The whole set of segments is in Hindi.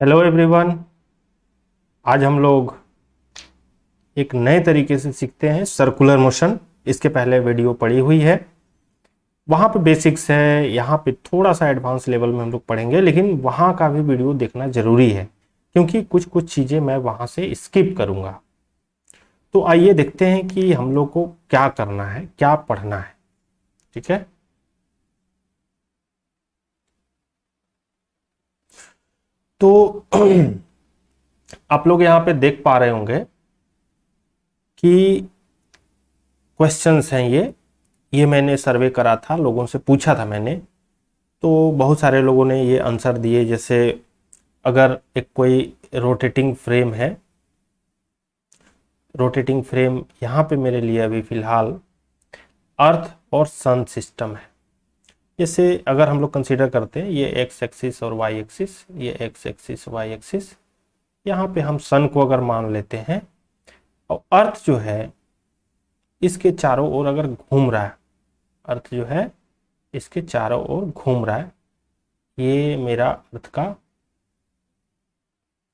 Hello everyone. आज हम लोग एक नए तरीके से सीखते हैं सर्कुलर मोशन। इसके पहले वीडियो पड़ी हुई है, वहाँ पे बेसिक्स है। यहाँ पे थोड़ा सा एडवांस लेवल में हम लोग पढ़ेंगे, लेकिन वहाँ का भी वीडियो देखना ज़रूरी है क्योंकि कुछ कुछ चीज़ें मैं वहाँ से स्किप करूँगा। तो आइए देखते हैं कि हम लोग को क्या करना है, क्या पढ़ना है। ठीक है, तो आप लोग यहाँ पे देख पा रहे होंगे कि क्वेश्चंस हैं। ये मैंने सर्वे करा था, लोगों से पूछा था मैंने, तो बहुत सारे लोगों ने ये आंसर दिए। जैसे अगर एक कोई रोटेटिंग फ्रेम है, रोटेटिंग फ्रेम यहाँ पे मेरे लिए अभी फ़िलहाल अर्थ और सन सिस्टम है। जैसे अगर हम लोग कंसीडर करते हैं ये एक्स एक्सिस और वाई एक्सिस, ये एक्स एक्सिस वाई एक्सिस, यहाँ पे हम सन को अगर मान लेते हैं और अर्थ जो है इसके चारों ओर अगर घूम रहा है, अर्थ जो है इसके चारों ओर घूम रहा है, ये मेरा अर्थ का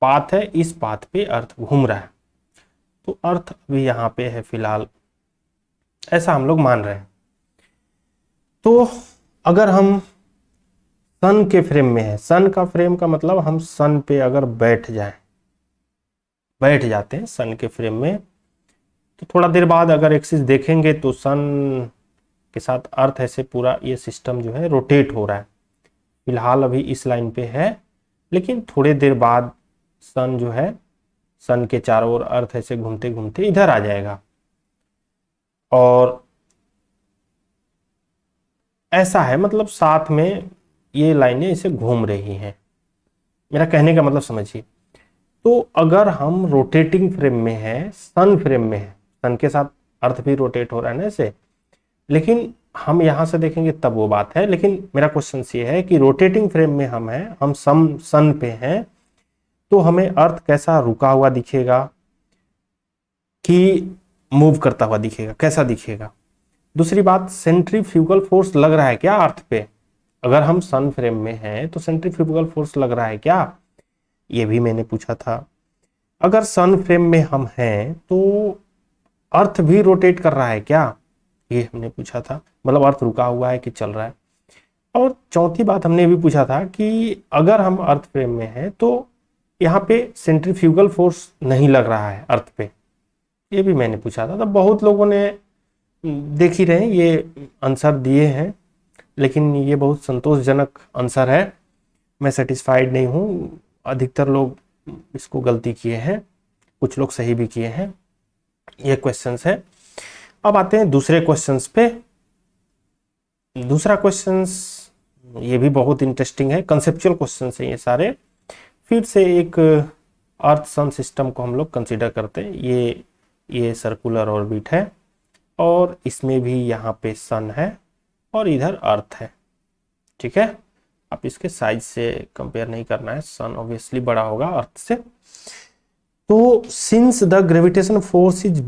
पाथ है, इस पाथ पे अर्थ घूम रहा है। तो अर्थ अभी यहाँ पे है फिलहाल, ऐसा हम लोग मान रहे हैं। तो अगर हम सन के फ्रेम में है, सन का फ्रेम का मतलब हम सन पे अगर बैठ जाते हैं सन के फ्रेम में, तो थोड़ा देर बाद अगर एक्सिस देखेंगे तो सन के साथ अर्थ ऐसे पूरा ये सिस्टम जो है रोटेट हो रहा है। फिलहाल अभी इस लाइन पे है, लेकिन थोड़ी देर बाद सन जो है, सन के चारों ओर अर्थ ऐसे घूमते घूमते इधर आ जाएगा और ऐसा है, मतलब साथ में ये लाइनें इसे घूम रही हैं। मेरा कहने का मतलब समझिए। तो अगर हम रोटेटिंग फ्रेम में है, सन फ्रेम में है, सन के साथ अर्थ भी रोटेट हो रहा है ना ऐसे, लेकिन हम यहां से देखेंगे तब वो बात है। लेकिन मेरा क्वेश्चन ये है कि रोटेटिंग फ्रेम में हम हैं, हम सन पे हैं, तो हमें अर्थ कैसा रुका हुआ दिखेगा कि मूव करता हुआ दिखेगा, कैसा दिखेगा। दूसरी बात, सेंट्रीफ्यूगल फोर्स लग रहा है क्या अर्थ पे? अगर हम सन फ्रेम में हैं तो सेंट्रीफ्यूगल फोर्स लग रहा है क्या, ये भी मैंने पूछा था। अगर सन फ्रेम में हम हैं तो अर्थ भी रोटेट कर रहा है क्या, ये हमने पूछा था। मतलब अर्थ रुका हुआ है कि चल रहा है। और चौथी बात हमने भी पूछा था कि अगर हम अर्थ फ्रेम में हैं तो यहाँ पे सेंट्रीफ्यूगल फोर्स नहीं लग रहा है अर्थ पे, ये भी मैंने पूछा था। तो बहुत लोगों ने देख ही रहे हैं ये आंसर दिए हैं, लेकिन ये बहुत संतोषजनक आंसर है। मैं सेटिस्फाइड नहीं हूँ। अधिकतर लोग इसको गलती किए हैं, कुछ लोग सही भी किए हैं। ये क्वेश्चंस है। अब आते हैं दूसरे क्वेश्चंस पे। दूसरा क्वेश्चंस ये भी बहुत इंटरेस्टिंग है, कंसेप्चुअल क्वेश्चंस हैं ये सारे। फिर से एक अर्थ सन सिस्टम को हम लोग कंसीडर करते हैं। ये सर्कुलर ऑर्बिट है और इसमें भी यहाँ पे सन है और इधर अर्थ है। ठीक है, आप इसके साइज से कंपेयर नहीं करना है, सन ऑब्वियसली बड़ा होगा अर्थ से। तो since the gravitation force is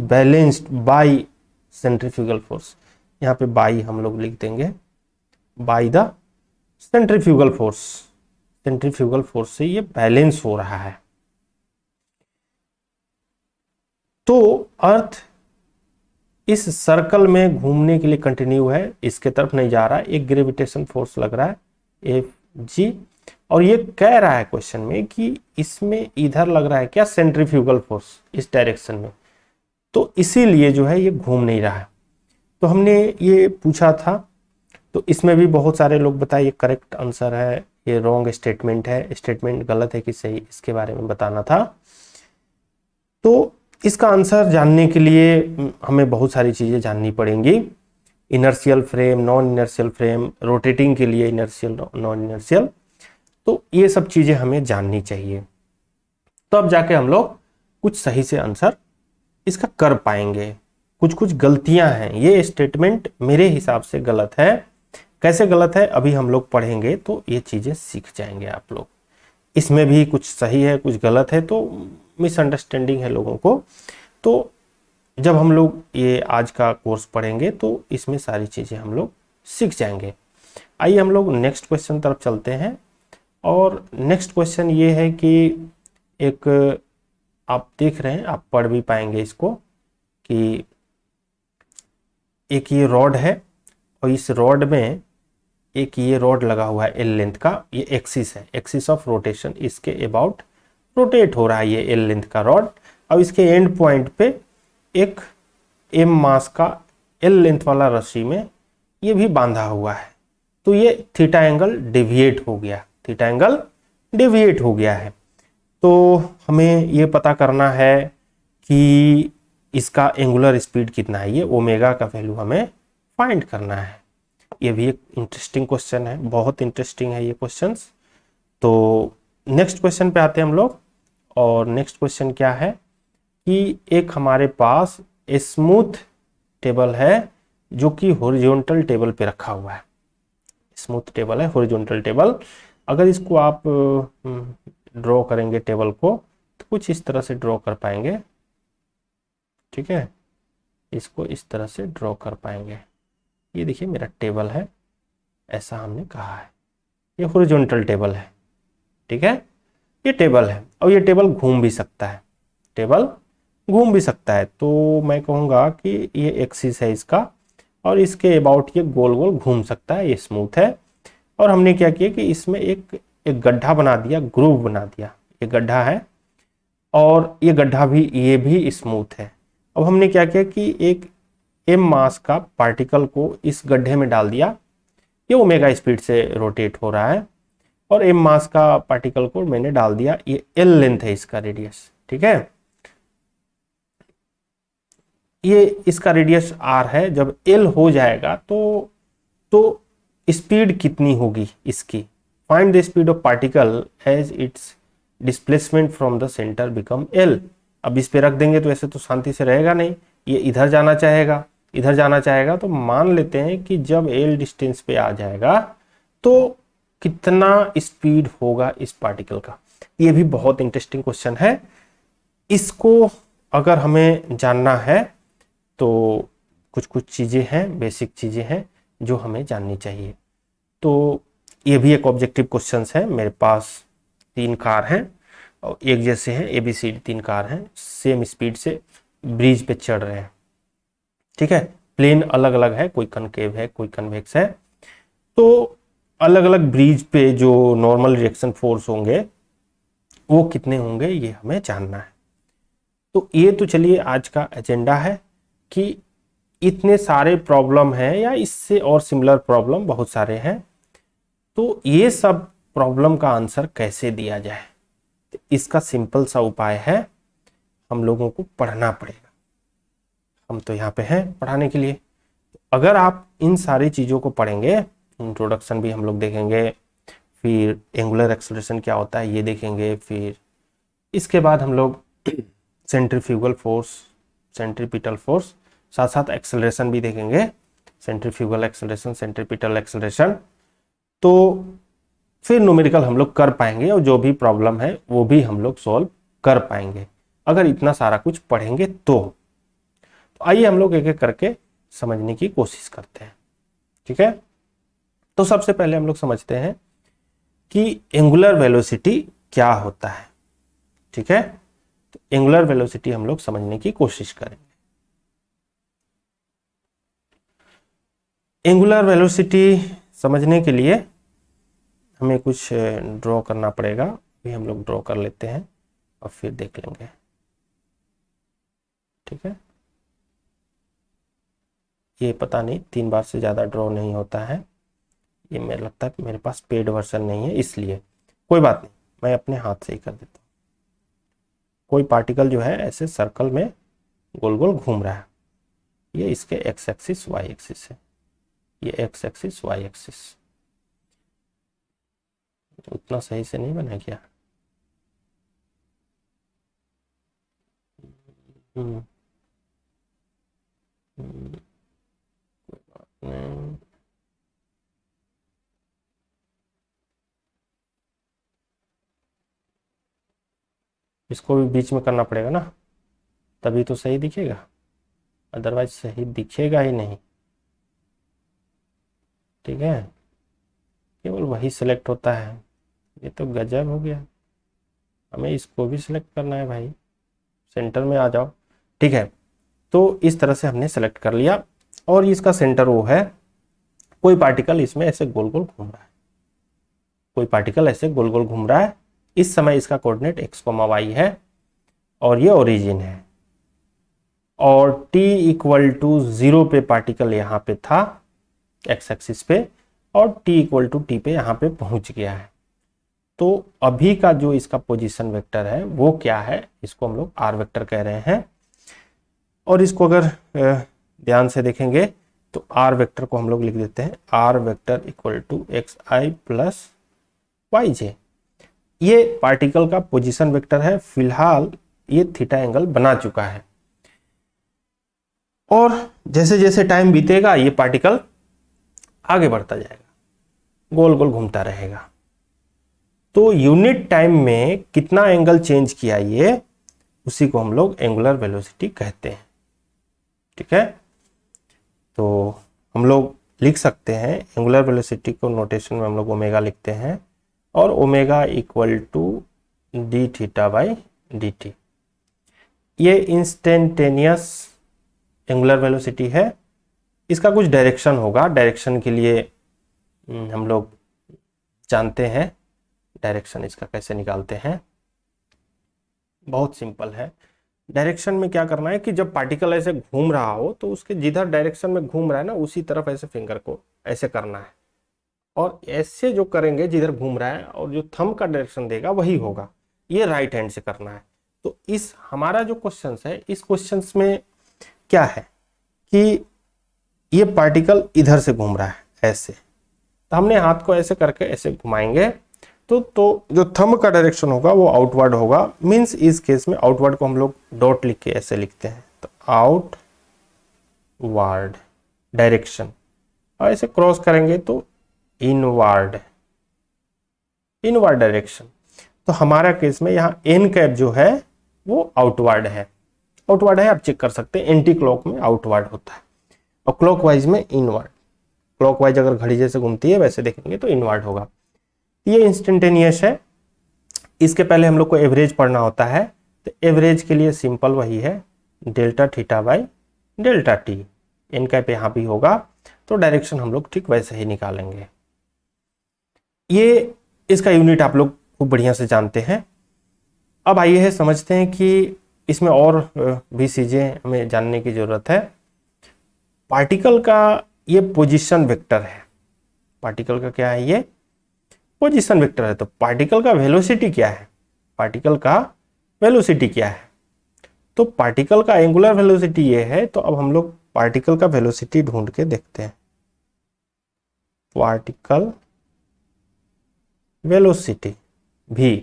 balanced by centrifugal force, यहाँ पे बाई हम लोग लिख देंगे, by the centrifugal force. Centrifugal force से ये बैलेंस हो रहा है। तो अर्थ इस सर्कल में घूमने के लिए कंटिन्यू है, इसके तरफ नहीं जा रहा है। एक ग्रेविटेशन फोर्स लग रहा है Fg, और ये कह रहा है क्वेश्चन में कि इसमें इधर लग रहा है क्या, सेंट्रीफ्यूगल फोर्स इस डायरेक्शन में, तो इसीलिए जो है ये घूम नहीं रहा है। तो हमने ये पूछा था, तो इसमें भी बहुत सारे लोग बताए ये करेक्ट आंसर है, ये रॉन्ग स्टेटमेंट है, स्टेटमेंट गलत है कि सही, इसके बारे में बताना था। तो इसका आंसर जानने के लिए हमें बहुत सारी चीज़ें जाननी पड़ेंगी। Inertial frame, non inertial frame, rotating के लिए इनर्शियल नॉन इनर्शियल, तो ये सब चीज़ें हमें जाननी चाहिए। तो अब जाके हम लोग कुछ सही से आंसर इसका कर पाएंगे। कुछ कुछ गलतियां हैं, ये स्टेटमेंट मेरे हिसाब से गलत है। कैसे गलत है अभी हम लोग पढ़ेंगे तो ये चीज़ें सीख जाएंगे आप लोग। इसमें भी कुछ सही है कुछ गलत है, तो मिसअंडरस्टैंडिंग है लोगों को। तो जब हम लोग ये आज का कोर्स पढ़ेंगे तो इसमें सारी चीज़ें हम लोग सीख जाएंगे। आइए हम लोग नेक्स्ट क्वेश्चन तरफ चलते हैं। और नेक्स्ट क्वेश्चन ये है कि एक, आप देख रहे हैं, आप पढ़ भी पाएंगे इसको, कि एक ये रॉड है और इस रॉड में एक ये रॉड लगा हुआ है एल लेंथ का, ये एक्सिस है, एक्सिस ऑफ रोटेशन, इसके अबाउट रोटेट हो रहा है ये एल लेंथ का रॉड। अब इसके एंड पॉइंट पे एक एम मास का एल लेंथ वाला रस्सी में ये भी बांधा हुआ है। तो ये थीटा एंगल डेविएट हो गया, थीटा एंगल डेविएट हो गया है। तो हमें ये पता करना है कि इसका एंगुलर स्पीड कितना है, ये ओमेगा का वैल्यू हमें फाइंड करना है। ये भी एक इंटरेस्टिंग क्वेश्चन है, बहुत इंटरेस्टिंग है ये क्वेश्चंस। तो नेक्स्ट क्वेश्चन पे आते हैं हम लोग। और नेक्स्ट क्वेश्चन क्या है कि एक हमारे पास स्मूथ टेबल है जो कि हॉरिजॉन्टल टेबल पे रखा हुआ है, स्मूथ टेबल है, हॉरिजॉन्टल टेबल। अगर इसको आप ड्रॉ करेंगे टेबल को तो कुछ इस तरह से ड्रॉ कर पाएंगे, ठीक है, इसको इस तरह से ड्रॉ कर पाएंगे। ये देखिए मेरा टेबल है, ऐसा हमने कहा है, ये हॉरिजॉन्टल टेबल है, ठीक है, ये टेबल है। और ये टेबल घूम भी सकता है, टेबल घूम भी सकता है। तो मैं कहूँगा कि ये एक्सिस है इसका, और इसके अबाउट ये गोल गोल घूम सकता है, ये स्मूथ है। और हमने क्या किया कि इसमें एक गड्ढा बना दिया, ग्रूव बना दिया, ये गड्ढा है और ये गड्ढा भी, ये भी स्मूथ है। अब हमने क्या किया कि एक एम मास का पार्टिकल को इस गड्ढे में डाल दिया, ये ओमेगा स्पीड से रोटेट हो रहा है, और एम मास का पार्टिकल को मैंने डाल दिया, ये एल लेंथ है इसका रेडियस, ठीक है, ये इसका रेडियस आर है। जब एल हो जाएगा तो स्पीड कितनी होगी इसकी, find the speed of particle as its displacement from the centre become L. अब इस पे रख देंगे तो ऐसे तो शांति से रहेगा नहीं, ये इधर जाना चाहेगा, इधर जाना चाहेगा। तो मान लेते हैं कि जब एल डिस्टेंस पे आ जाएगा तो कितना स्पीड होगा इस पार्टिकल का। ये भी बहुत इंटरेस्टिंग क्वेश्चन है, इसको अगर हमें जानना है तो कुछ कुछ चीज़ें हैं, बेसिक चीज़ें हैं जो हमें जाननी चाहिए। तो ये भी एक ऑब्जेक्टिव क्वेश्चन है। मेरे पास 3 कार हैं और एक जैसे हैं, ABCD 3 कार हैं, सेम स्पीड से ब्रिज पे चढ़ रहे हैं, ठीक है, प्लेन अलग अलग है, कोई कनकेव है, कोई कन्वेक्स है। तो अलग अलग ब्रिज पे जो नॉर्मल रिएक्शन फोर्स होंगे वो कितने होंगे, ये हमें जानना है। तो ये तो चलिए आज का एजेंडा है कि इतने सारे प्रॉब्लम हैं, या इससे और सिमिलर प्रॉब्लम बहुत सारे हैं। तो ये सब प्रॉब्लम का आंसर कैसे दिया जाए, तो इसका सिंपल सा उपाय है, हम लोगों को पढ़ना पड़ेगा। हम तो यहाँ पे हैं पढ़ाने के लिए। अगर आप इन सारी चीज़ों को पढ़ेंगे, इंट्रोडक्शन भी हम लोग देखेंगे, फिर एंगुलर एक्सेलरेशन क्या होता है ये देखेंगे, फिर इसके बाद हम लोग सेंट्रीफ्यूगल फोर्स, सेंट्रीपिटल फोर्स, साथ साथ एक्सेलरेशन भी देखेंगे, सेंट्रीफ्यूगल एक्सेलरेशन, सेंट्रीपिटल एक्सेलरेशन। तो फिर न्यूमेरिकल हम लोग कर पाएंगे और जो भी प्रॉब्लम है वो भी हम लोग सॉल्व कर पाएंगे, अगर इतना सारा कुछ पढ़ेंगे तो आइए हम लोग एक एक करके समझने की कोशिश करते हैं, ठीक है। तो सबसे पहले हम लोग समझते हैं कि एंगुलर वेलोसिटी क्या होता है, ठीक है। तो एंगुलर वेलोसिटी हम लोग समझने की कोशिश करेंगे। एंगुलर वेलोसिटी समझने के लिए हमें कुछ ड्रॉ करना पड़ेगा, भी हम लोग ड्रॉ कर लेते हैं और फिर देख लेंगे, ठीक है। ये पता नहीं 3 बार से ज़्यादा ड्रॉ नहीं होता है, ये मेरे लगता है कि मेरे पास पेड वर्जन नहीं है, इसलिए कोई बात नहीं, मैं अपने हाथ से ही कर देता हूँ। कोई पार्टिकल जो है ऐसे सर्कल में गोल गोल घूम रहा है, ये इसके एक्स एक्सिस वाई एक्सिस है, ये एक्स एक्सिस वाई एक्सिस। उतना सही से नहीं बना क्या? कोई बात नहीं, इसको भी बीच में करना पड़ेगा ना, तभी तो सही दिखेगा, अदरवाइज सही दिखेगा ही नहीं, ठीक है। केवल वही सिलेक्ट होता है। ये तो गजब हो गया, हमें इसको भी सिलेक्ट करना है भाई, सेंटर में आ जाओ। ठीक है, तो इस तरह से हमने सेलेक्ट कर लिया और इसका सेंटर वो है, कोई पार्टिकल इसमें ऐसे गोल गोल घूम रहा है, कोई पार्टिकल ऐसे गोल गोल घूम रहा है। इस समय इसका कोऑर्डिनेट x, y है और ये ओरिजिन है और t इक्वल टू 0 पे पार्टिकल यहाँ पे था x एक्सिस पे और t इक्वल टू t पे यहाँ पे पहुंच गया है। तो अभी का जो इसका पोजीशन वेक्टर है वो क्या है, इसको हम लोग r वेक्टर कह रहे हैं। और इसको अगर ध्यान से देखेंगे तो r वेक्टर को हम लोग लिख देते हैं r vector equal to xi plus yj। ये पार्टिकल का पोजीशन वेक्टर है, फिलहाल ये थीटा एंगल बना चुका है और जैसे जैसे टाइम बीतेगा ये पार्टिकल आगे बढ़ता जाएगा, गोल गोल घूमता रहेगा। तो यूनिट टाइम में कितना एंगल चेंज किया ये, उसी को हम लोग एंगुलर वेलोसिटी कहते हैं। ठीक है, तो हम लोग लिख सकते हैं एंगुलर वेलोसिटी को नोटेशन में हम लोग ओमेगा लिखते हैं और omega equal to D theta by D T. ये इंस्टेंटेनियस एंगुलर वेलोसिटी है, इसका कुछ डायरेक्शन होगा, डायरेक्शन के लिए हम लोग जानते हैं डायरेक्शन इसका कैसे निकालते हैं। बहुत सिंपल है, डायरेक्शन में क्या करना है कि जब पार्टिकल ऐसे घूम रहा हो तो उसके जिधर डायरेक्शन में घूम रहा है ना उसी तरफ ऐसे फिंगर को ऐसे करना है और ऐसे जो करेंगे जिधर घूम रहा है और जो थंब का डायरेक्शन देगा वही होगा, ये राइट हैंड से करना है। तो इस हमारा जो क्वेश्चन है, इस क्वेश्चन में क्या है कि ये पार्टिकल इधर से घूम रहा है ऐसे, तो हमने हाथ को ऐसे करके ऐसे घुमाएंगे तो जो थंब का डायरेक्शन होगा वो आउटवर्ड होगा। मींस इस केस में आउटवर्ड को हम लोग डॉट लिख के ऐसे लिखते हैं, तो आउटवर्ड डायरेक्शन, और ऐसे क्रॉस करेंगे तो इनवर्ड डायरेक्शन। तो हमारा केस में यहाँ एन कैप जो है वो आउटवर्ड है, आप चेक कर सकते हैं, एंटी क्लॉक में आउटवर्ड होता है और क्लॉकवाइज में इनवर्ड। क्लॉकवाइज अगर घड़ी जैसे घूमती है वैसे देखेंगे तो इनवर्ड होगा। ये इंस्टेंटेनियस है, इसके पहले हम लोग को एवरेज पढ़ना होता है, तो एवरेज के लिए सिंपल वही है delta theta by delta T. N cap यहाँ भी होगा तो डायरेक्शन हम लोग ठीक वैसे ही निकालेंगे। ये इसका यूनिट आप लोग खूब बढ़िया से जानते हैं। अब आइए है समझते हैं कि इसमें और भी चीजें हमें जानने की जरूरत है। पार्टिकल का ये पोजीशन वेक्टर है, पार्टिकल का क्या है, ये पोजीशन वेक्टर है। तो पार्टिकल का वेलोसिटी क्या है, पार्टिकल का वेलोसिटी क्या है, तो पार्टिकल का एंगुलर वेलोसिटी ये है। तो अब हम लोग पार्टिकल का वेलोसिटी ढूंढ के देखते हैं। पार्टिकल वेलोसिटी v,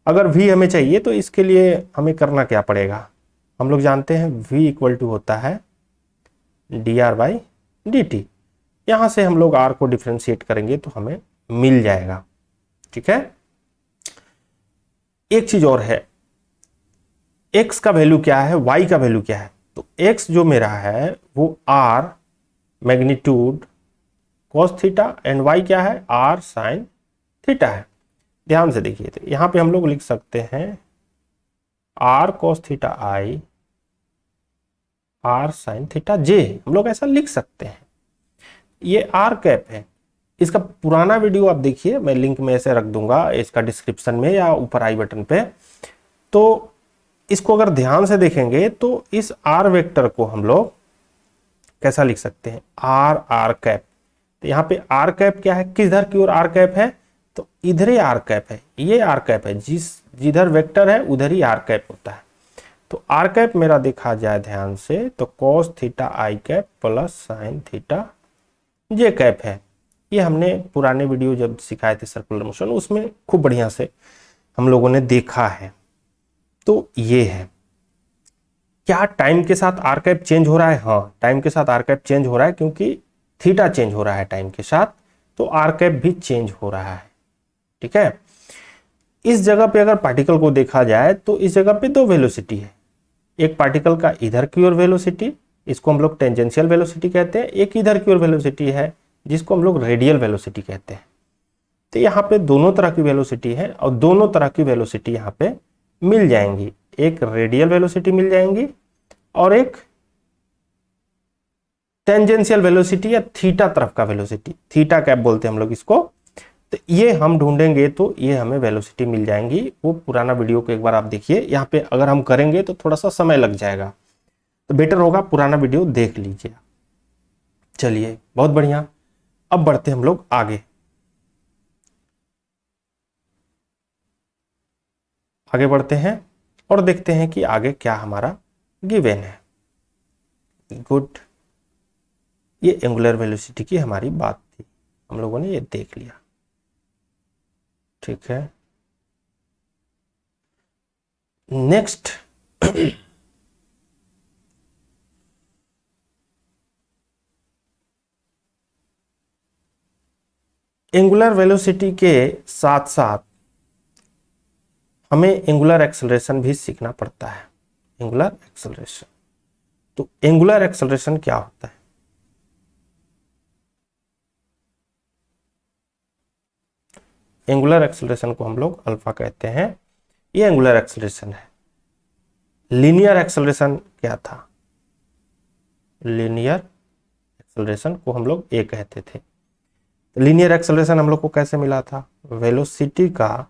अगर v हमें चाहिए तो इसके लिए हमें करना क्या पड़ेगा, हम लोग जानते हैं v इक्वल टू होता है dr बाई dt। यहां से हम लोग r को डिफ्रेंशिएट करेंगे तो हमें मिल जाएगा। ठीक है, एक चीज और है, x का वैल्यू क्या है, y का वैल्यू क्या है। तो x जो मेरा है वो r magnitude cos theta and y क्या है r sin थीटा है। ध्यान से देखिए, तो यहां पे हम लोग लिख सकते हैं r cos theta i r sin theta j, हम लोग ऐसा लिख सकते हैं। ये r कैप है, इसका पुराना वीडियो आप देखिए, मैं लिंक में ऐसे रख दूंगा इसका डिस्क्रिप्शन में या ऊपर आई बटन पे। तो इसको अगर ध्यान से देखेंगे तो इस r वेक्टर को हम लोग कैसा लिख सकते हैं, r कैप। तो यहाँ पे r कैप क्या है, किधर की ओर r कैप है, तो इधर ही r कैप है, ये r कैप है, जिधर वेक्टर है उधर ही r कैप होता है। तो r कैप मेरा देखा जाए ध्यान से तो cos theta i cap plus sin theta j cap है। ये हमने पुराने वीडियो जब सिखाए थे सर्कुलर मोशन उसमें खूब बढ़िया से हम लोगों ने देखा है। तो ये है, क्या टाइम के साथ r कैप चेंज हो रहा है, हाँ टाइम के साथ r कैप चेंज हो रहा है, क्योंकि थीटा चेंज हो रहा है टाइम के साथ, तो r कैप भी चेंज हो रहा है। ठीक है, इस जगह पे अगर पार्टिकल को देखा जाए तो इस जगह पे दो वेलोसिटी है, एक पार्टिकल का इधर की ओर वेलोसिटी, इसको हम लोग टेंजेंशियल वेलोसिटी कहते हैं, एक इधर की ओर वेलोसिटी है जिसको हम लोग रेडियल वेलोसिटी कहते हैं। तो यहाँ पे दोनों तरह की वेलोसिटी है और दोनों तरह की वेलोसिटी यहाँ पे मिल जाएंगी। एक रेडियल वेलोसिटी मिल जाएंगी और एक टेंजेंशियल वेलोसिटी या थीटा तरफ का वेलोसिटी, थीटा कैप बोलते हैं हम लोग इसको। तो ये हम ढूंढेंगे तो ये हमें वेलोसिटी मिल जाएंगी। वो पुराना वीडियो को एक बार आप देखिए, यहाँ पे अगर हम करेंगे तो थोड़ा सा समय लग जाएगा, तो बेटर होगा पुराना वीडियो देख लीजिए। चलिए बहुत बढ़िया, अब बढ़ते हम लोग आगे। आगे बढ़ते हैं और देखते हैं कि आगे क्या हमारा गिवन है। गुड, ये एंगुलर वेलोसिटी की हमारी बात थी, हम लोगों ने ये देख लिया। ठीक है, नेक्स्ट एंगुलर वेलोसिटी के साथ साथ हमें एंगुलर एक्सेलरेशन भी सीखना पड़ता है। एंगुलर एक्सेलरेशन, तो एंगुलर एक्सेलरेशन क्या होता है? एंगुलर एक्सेलरेशन को हम लोग अल्फा कहते हैं। ये एंगुलर एक्सेलरेशन है। लीनियर एक्सेलरेशन क्या था? लीनियर एक्सेलरेशन को हम लोग ए कहते थे। लीनियर एक्सेलरेशन हम लोग को कैसे मिला था? वेलोसिटी का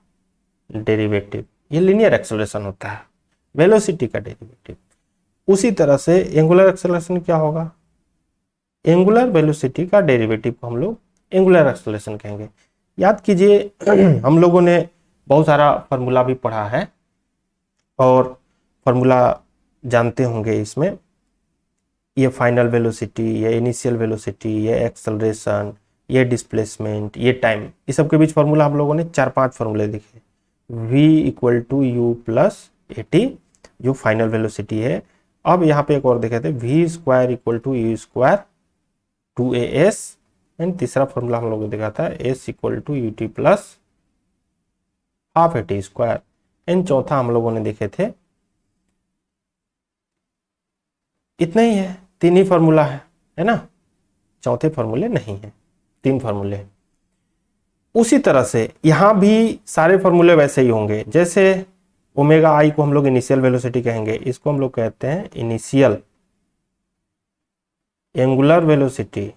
डेरिवेटिव, ये लीनियर एक्सेलरेशन होता है, वेलोसिटी का डेरिवेटिव। उसी तरह से एंगुलर एक्सेलरेशन क्या होगा? एंगुलर वेलोसिटी का डेरिवेटिव को हम लोग एंगुलर एक्सेलरेशन कहेंगे। याद कीजिए हम लोगों ने बहुत सारा फार्मूला भी पढ़ा है और फार्मूला जानते होंगे। इसमें ये फाइनल वेलोसिटी, ये इनिशियल वेलोसिटी, ये एक्सेलरेशन, ये डिस्प्लेसमेंट, ये टाइम, इस सब के बीच फार्मूला हम लोगों ने 4-5 फार्मूले देखे। v equal to U plus A T, जो फाइनल वेलोसिटी है। अब यहाँ पे एक और देखे थे, v square equal to U square 2as, and तीसरा फार्मूला हम लोगों ने देखा था s equal to U T plus half A T square, and चौथा हम लोगों ने देखे थे, इतना ही है, 3 ही फार्मूला है ना, चौथे फार्मूले नहीं है, 3 फार्मूले हैं। उसी तरह से यहां भी सारे फार्मूले वैसे ही होंगे। जैसे ओमेगा आई को हम लोग इनिशियल वेलोसिटी कहेंगे, इसको हम लोग कहते हैं इनिशियल एंगुलर वेलोसिटी,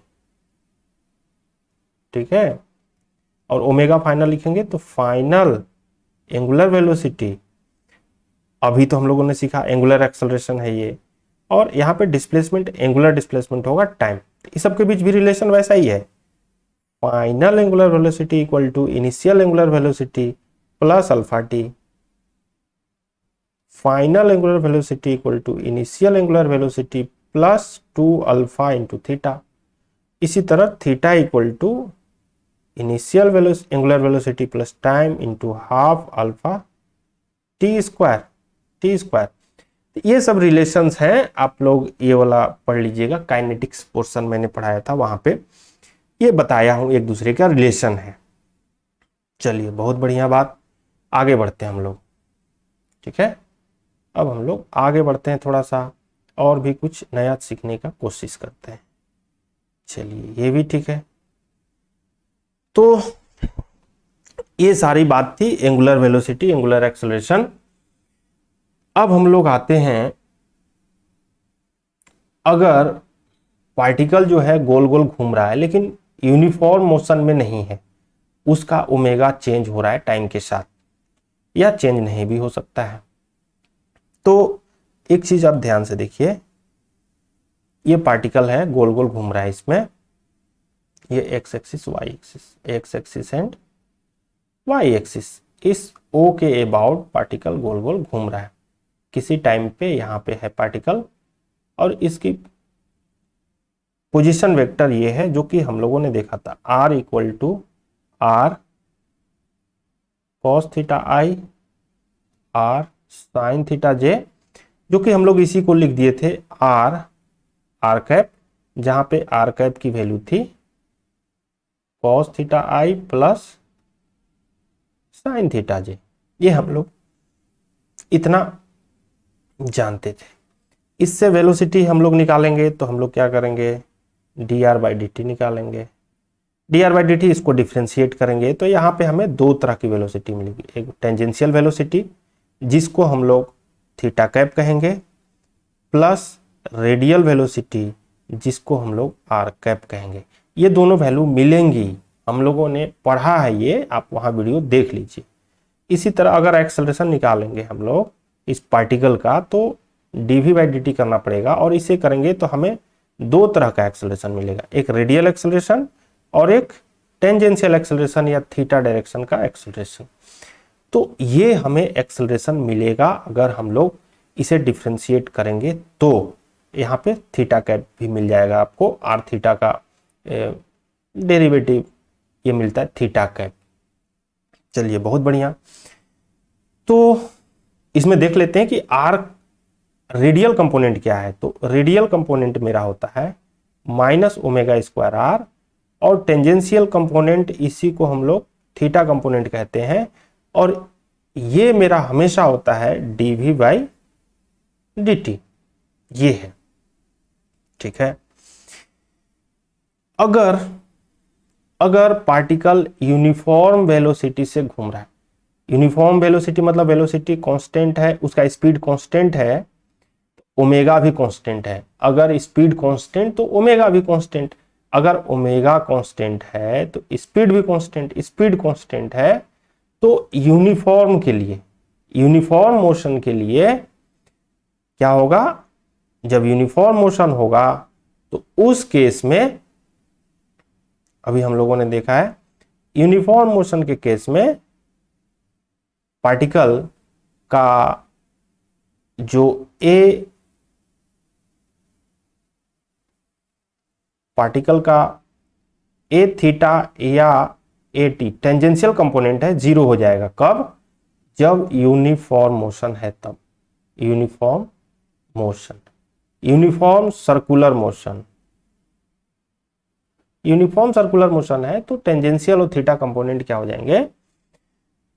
ठीक है। और ओमेगा फाइनल लिखेंगे तो फाइनल एंगुलर वेलोसिटी। अभी तो हम लोगों ने सीखा एंगुलर एक्सेलरेशन है ये, और यहाँ पे डिस्प्लेसमेंट, एंगुलर डिस्प्लेसमेंट होगा टाइम। इस सब के बीच भी रिलेशन वैसा ही है, final angular velocity equal to initial angular velocity plus alpha T. Final angular velocity equal to initial angular velocity plus 2 alpha into theta. इसी तरह theta equal to initial angular velocity plus time into half alpha T square. ये सब रिलेशंस हैं, आप लोग ये वाला पढ़ लीजिएगा, काइनेटिक्स पोर्शन मैंने पढ़ाया था, वहां पे ये बताया हूं एक दूसरे का रिलेशन है। चलिए बहुत बढ़िया बात, आगे बढ़ते हैं हम लोग, ठीक है। अब हम लोग आगे बढ़ते हैं, थोड़ा सा और भी कुछ नया सीखने का कोशिश करते हैं। चलिए ये भी ठीक है। तो ये सारी बात थी एंगुलर वेलोसिटी, एंगुलर एक्सेलरेशन। अब हम लोग आते हैं, अगर पार्टिकल जो है गोल गोल घूम रहा है लेकिन यूनिफॉर्म मोशन में नहीं है, उसका ओमेगा चेंज हो रहा है टाइम के साथ, या चेंज नहीं भी हो सकता है। तो एक चीज आप ध्यान से देखिए, ये पार्टिकल है गोल गोल घूम रहा है, इसमें ये X axis, Y axis, X axis and Y axis, इस ओ के अबाउट पार्टिकल गोल गोल घूम रहा है। किसी टाइम पे यहाँ पे है पार्टिकल, और इसकी पोजीशन वेक्टर ये है जो कि हम लोगों ने देखा था, r equal to R cos theta I R sine theta J, जो कि हम लोग इसी को लिख दिए थे आर कैप, जहां पे आर कैप की वैल्यू थी कॉस थीटा आई प्लस साइन थीटा जे। ये हम लोग इतना जानते थे। इससे वेलोसिटी हम लोग निकालेंगे तो हम लोग क्या करेंगे, D R by D T निकालेंगे। dr/dt इसको डिफ्रेंशिएट करेंगे तो यहाँ पे हमें दो तरह की वेलोसिटी मिलेगी, एक टेंजेंशियल वेलोसिटी जिसको हम लोग थीटा कैप कहेंगे, प्लस रेडियल वेलोसिटी जिसको हम लोग आर कैप कहेंगे। ये दोनों वैल्यू मिलेंगी, हम लोगों ने पढ़ा है ये, आप वहाँ वीडियो देख लीजिए। इसी तरह अगर एक्सेलरेशन निकालेंगे हम लोग इस पार्टिकल का तो dv/dt करना पड़ेगा, और इसे करेंगे तो हमें दो तरह का एक्सेलरेशन मिलेगा, एक रेडियल एक्सेलरेशन और एक टेंजेंशियल एक्सेलरेशन या थीटा डायरेक्शन का एक्सेलरेशन। तो ये हमें एक्सेलरेशन मिलेगा अगर हम लोग इसे डिफ्रेंशिएट करेंगे तो यहाँ पे थीटा कैप भी मिल जाएगा आपको, आर थीटा का डेरिवेटिव ये मिलता है थीटा कैप। चलिए बहुत बढ़िया, तो इसमें देख लेते हैं कि आर रेडियल कंपोनेंट क्या है। तो रेडियल कंपोनेंट मेरा होता है -ω²r, और टेंजेंशियल कंपोनेंट इसी को हम लोग थीटा कंपोनेंट कहते हैं, और ये मेरा हमेशा होता है dv/dt, ये है, ठीक है। अगर पार्टिकल यूनिफॉर्म वेलोसिटी से घूम रहा है, यूनिफॉर्म वेलोसिटी मतलब वेलोसिटी कांस्टेंट है, उसका स्पीड कांस्टेंट है, ओमेगा भी कांस्टेंट है। अगर स्पीड कांस्टेंट तो ओमेगा भी कांस्टेंट, अगर ओमेगा कांस्टेंट है तो स्पीड भी कांस्टेंट, स्पीड कांस्टेंट है तो यूनिफॉर्म के लिए, यूनिफॉर्म मोशन के लिए क्या होगा, जब यूनिफॉर्म मोशन होगा तो उस केस में, अभी हम लोगों ने देखा है यूनिफॉर्म मोशन के केस में पार्टिकल का जो पार्टिकल का ए थीटा या ए टी टेंजेंशियल कंपोनेंट है, जीरो हो जाएगा। कब, जब यूनिफॉर्म मोशन है तब, uniform motion, uniform circular motion, uniform circular motion है तो टेंजेंशियल और थीटा कंपोनेंट क्या हो जाएंगे,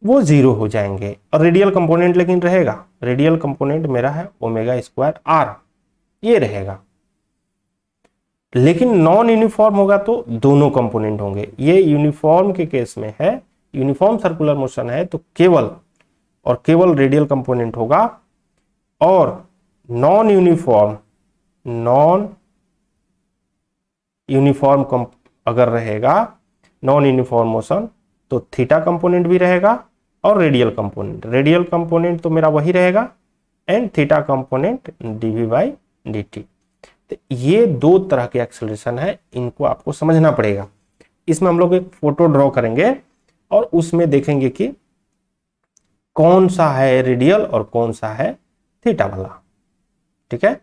वो जीरो हो जाएंगे, और रेडियल कंपोनेंट लेकिन रहेगा। रेडियल कंपोनेंट मेरा है ω²r, ये रहेगा। लेकिन नॉन यूनिफॉर्म होगा तो दोनों कंपोनेंट होंगे। ये यूनिफॉर्म के केस में है, यूनिफॉर्म सर्कुलर मोशन है तो केवल और केवल रेडियल कंपोनेंट होगा, और नॉन यूनिफॉर्म अगर रहेगा, नॉन यूनिफॉर्म मोशन, तो थीटा कंपोनेंट भी रहेगा और रेडियल कंपोनेंट तो मेरा वही रहेगा, एंड थीटा कंपोनेंट dv/dt। तो ये दो तरह के एक्सेलरेशन है, इनको आपको समझना पड़ेगा। इसमें हम लोग एक फोटो ड्रॉ करेंगे और उसमें देखेंगे कि कौन सा है रेडियल और कौन सा है थीटा वाला, ठीक है।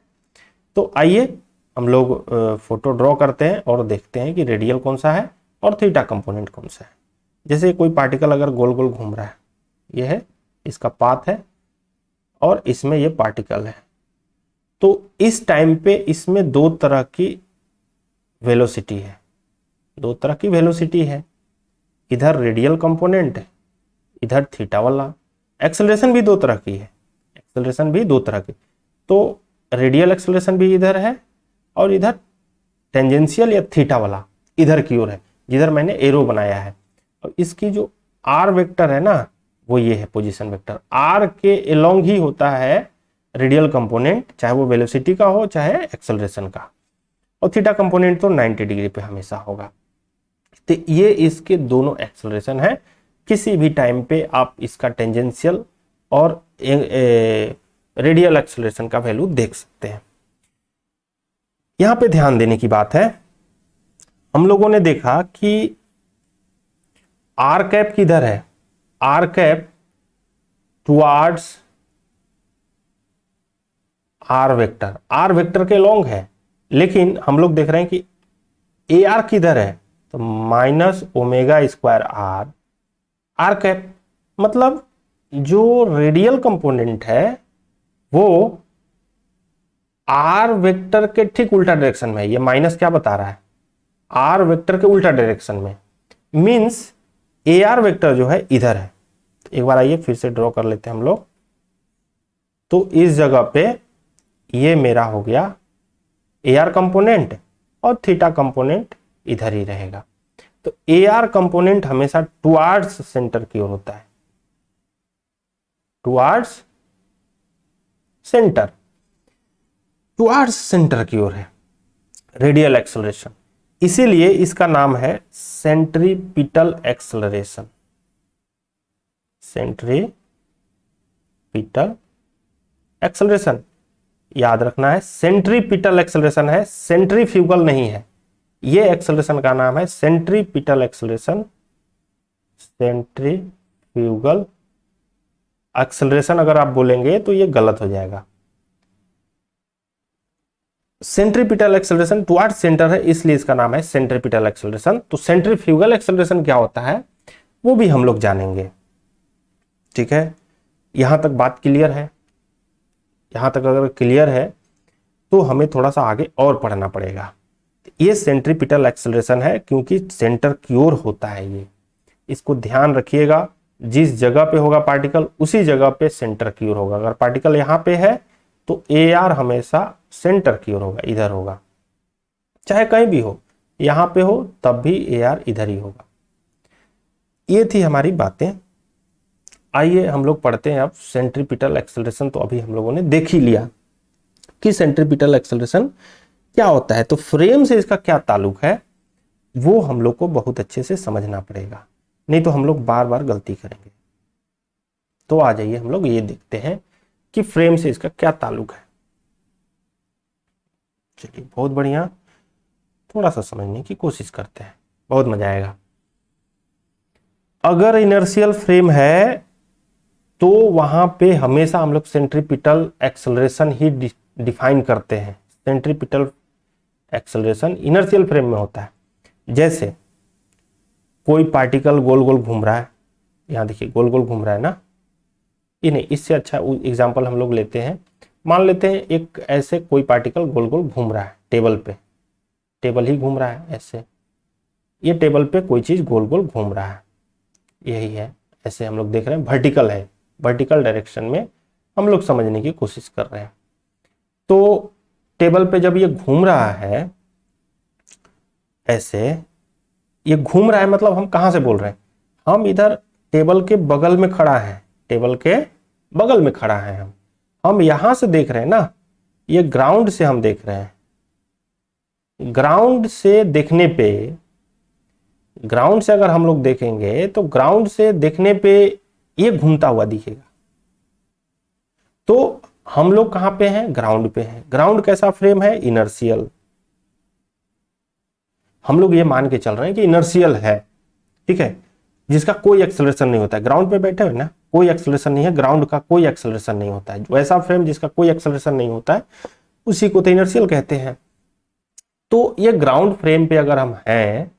तो आइए हम लोग फोटो ड्रॉ करते हैं और देखते हैं कि रेडियल कौन सा है और थीटा कंपोनेंट कौन सा है। जैसे कोई पार्टिकल अगर गोल गोल घूम रहा है, ये है इसका पाथ है और इसमें ये पार्टिकल है, तो इस टाइम पे इसमें दो तरह की वेलोसिटी है, दो तरह की वेलोसिटी है, इधर रेडियल कंपोनेंट, इधर थीटा वाला। एक्सेलरेशन भी दो तरह की है, एक्सेलरेशन भी दो तरह की, तो रेडियल एक्सेलरेशन भी इधर है और इधर टेंजेंशियल या थीटा वाला इधर की ओर है, जिधर मैंने एरो बनाया है। और इसकी जो आर वेक्टर है ना, वो ये है पोजीशन वेक्टर, आर के अलोंग ही होता है रेडियल कंपोनेंट, चाहे वो वेलोसिटी का हो चाहे एक्सेलरेशन का, और थीटा कंपोनेंट तो 90 डिग्री पे हमेशा होगा। तो ये इसके दोनों एक्सेलरेशन है, किसी भी टाइम पे आप इसका टेंजेंशियल और रेडियल एक्सेलरेशन का वैल्यू देख सकते हैं। यहां पे ध्यान देने की बात है, हम लोगों ने देखा कि आर कैप किधर है, R cap towards R vector के लॉन्ग है, लेकिन हम लोग देख रहे हैं कि ए आर किधर है, तो -ω²r आर कैप, मतलब जो रेडियल कंपोनेंट है वो आर वेक्टर के ठीक उल्टा डायरेक्शन में है। ये माइनस क्या बता रहा है, आर वेक्टर के उल्टा डायरेक्शन में, मींस ए आर वेक्टर जो है इधर है। तो एक बार आइए फिर से ड्रॉ कर लेते हैं हम लोग। तो इस जगह पे ये मेरा हो गया ए आर कंपोनेंट और थीटा कंपोनेंट इधर ही रहेगा। तो AR कंपोनेंट हमेशा टुवार्ड्स सेंटर की ओर होता है, टुवार्ड्स सेंटर, टुवार्ड्स सेंटर की ओर है रेडियल एक्सेलरेशन, इसीलिए इसका नाम है सेंट्रीपिटल एक्सेलरेशन, सेंट्रीपिटल एक्सेलरेशन। याद रखना है सेंट्रीपिटल एक्सेलरेशन है, सेंट्रीफ्यूगल नहीं है। ये एक्सेलरेशन का नाम है सेंट्रीपिटल एक्सेलरेशन, सेंट्रीफ्यूगल एक्सेलरेशन अगर आप बोलेंगे तो ये गलत हो जाएगा। सेंट्रीपिटल एक्सेलरेशन टुवार्ड सेंटर है, इसलिए इसका नाम है सेंट्रीपिटल एक्सेलरेशन। तो सेंट्रीफ्यूगल एक्सेलरेशन क्या होता है वो भी हम लोग जानेंगे। ठीक है, यहां तक बात क्लियर है? यहां तक अगर क्लियर है तो हमें थोड़ा सा आगे और पढ़ना पड़ेगा। ये सेंट्रीपिटल एक्सेलरेशन है क्योंकि सेंटर की ओर होता है ये, इसको ध्यान रखिएगा। जिस जगह पे होगा पार्टिकल उसी जगह पे सेंटर की ओर होगा। अगर पार्टिकल यहां पे है तो AR हमेशा सेंटर की ओर होगा, इधर होगा, चाहे कहीं भी हो, यहां पे हो तब भी AR इधर ही होगा। ये थी हमारी बातें। आइए हम लोग पढ़ते हैं अब सेंट्रीपिटल एक्सेलरेशन। तो अभी हम लोगों ने देख ही लिया कि सेंट्रीपिटल एक्सेलरेशन क्या होता है, तो फ्रेम से इसका क्या ताल्लुक है वो हम लोग को बहुत अच्छे से समझना पड़ेगा, नहीं तो हम लोग बार बार गलती करेंगे। तो आ जाइए हम लोग ये देखते हैं कि फ्रेम से इसका क्या ताल्लुक है। चलिए बहुत बढ़िया, थोड़ा सा समझने की कोशिश करते हैं, बहुत मजा आएगा। अगर इनर्शियल फ्रेम है तो वहां पे हमेशा हम लोग सेंट्रीपिटल एक्सेलरेशन ही डिफाइन करते हैं। सेंट्रीपिटल एक्सेलरेशन इनर्शियल फ्रेम में होता है। जैसे कोई पार्टिकल गोल गोल घूम रहा है, यहां देखिए गोल गोल घूम रहा है ना, ये नहीं, इससे अच्छा एग्जांपल हम लोग लेते हैं। मान लेते हैं एक ऐसे कोई पार्टिकल गोल गोल घूम रहा है टेबल पे, टेबल ही घूम रहा है ऐसे, ये टेबल पे कोई चीज गोल गोल घूम रहा है, यही है, ऐसे हम लोग देख रहे हैं, वर्टिकल है, वर्टिकल डायरेक्शन में हम लोग समझने की कोशिश कर रहे हैं। तो टेबल पे जब ये घूम रहा है ऐसे, ये घूम रहा है मतलब हम कहां से बोल रहे हैं, हम इधर टेबल के बगल में खड़ा है, टेबल के बगल में खड़ा है, हम यहां से देख रहे हैं ना, ये ग्राउंड से हम देख रहे हैं। ग्राउंड से देखने पे, ग्राउंड से अगर हम लोग देखेंगे तो ग्राउंड से देखने पे ये घूमता हुआ दिखेगा। तो हम लोग कहां पे हैं, ग्राउंड पे हैं। ग्राउंड कैसा फ्रेम है, इनर्शियल। हम लोग ये मान के चल रहे हैं कि इनर्शियल है, ठीक है, जिसका कोई एक्सेलरेशन नहीं होता है। ग्राउंड पे बैठे हुए ना, कोई एक्सेलरेशन नहीं है, ग्राउंड का कोई एक्सेलरेशन नहीं होता है। वैसा फ्रेम जिसका कोई एक्सेलरेशन नहीं होता है उसी को तो इनर्शियल कहते हैं। तो ये ग्राउंड फ्रेम पे अगर हम हैं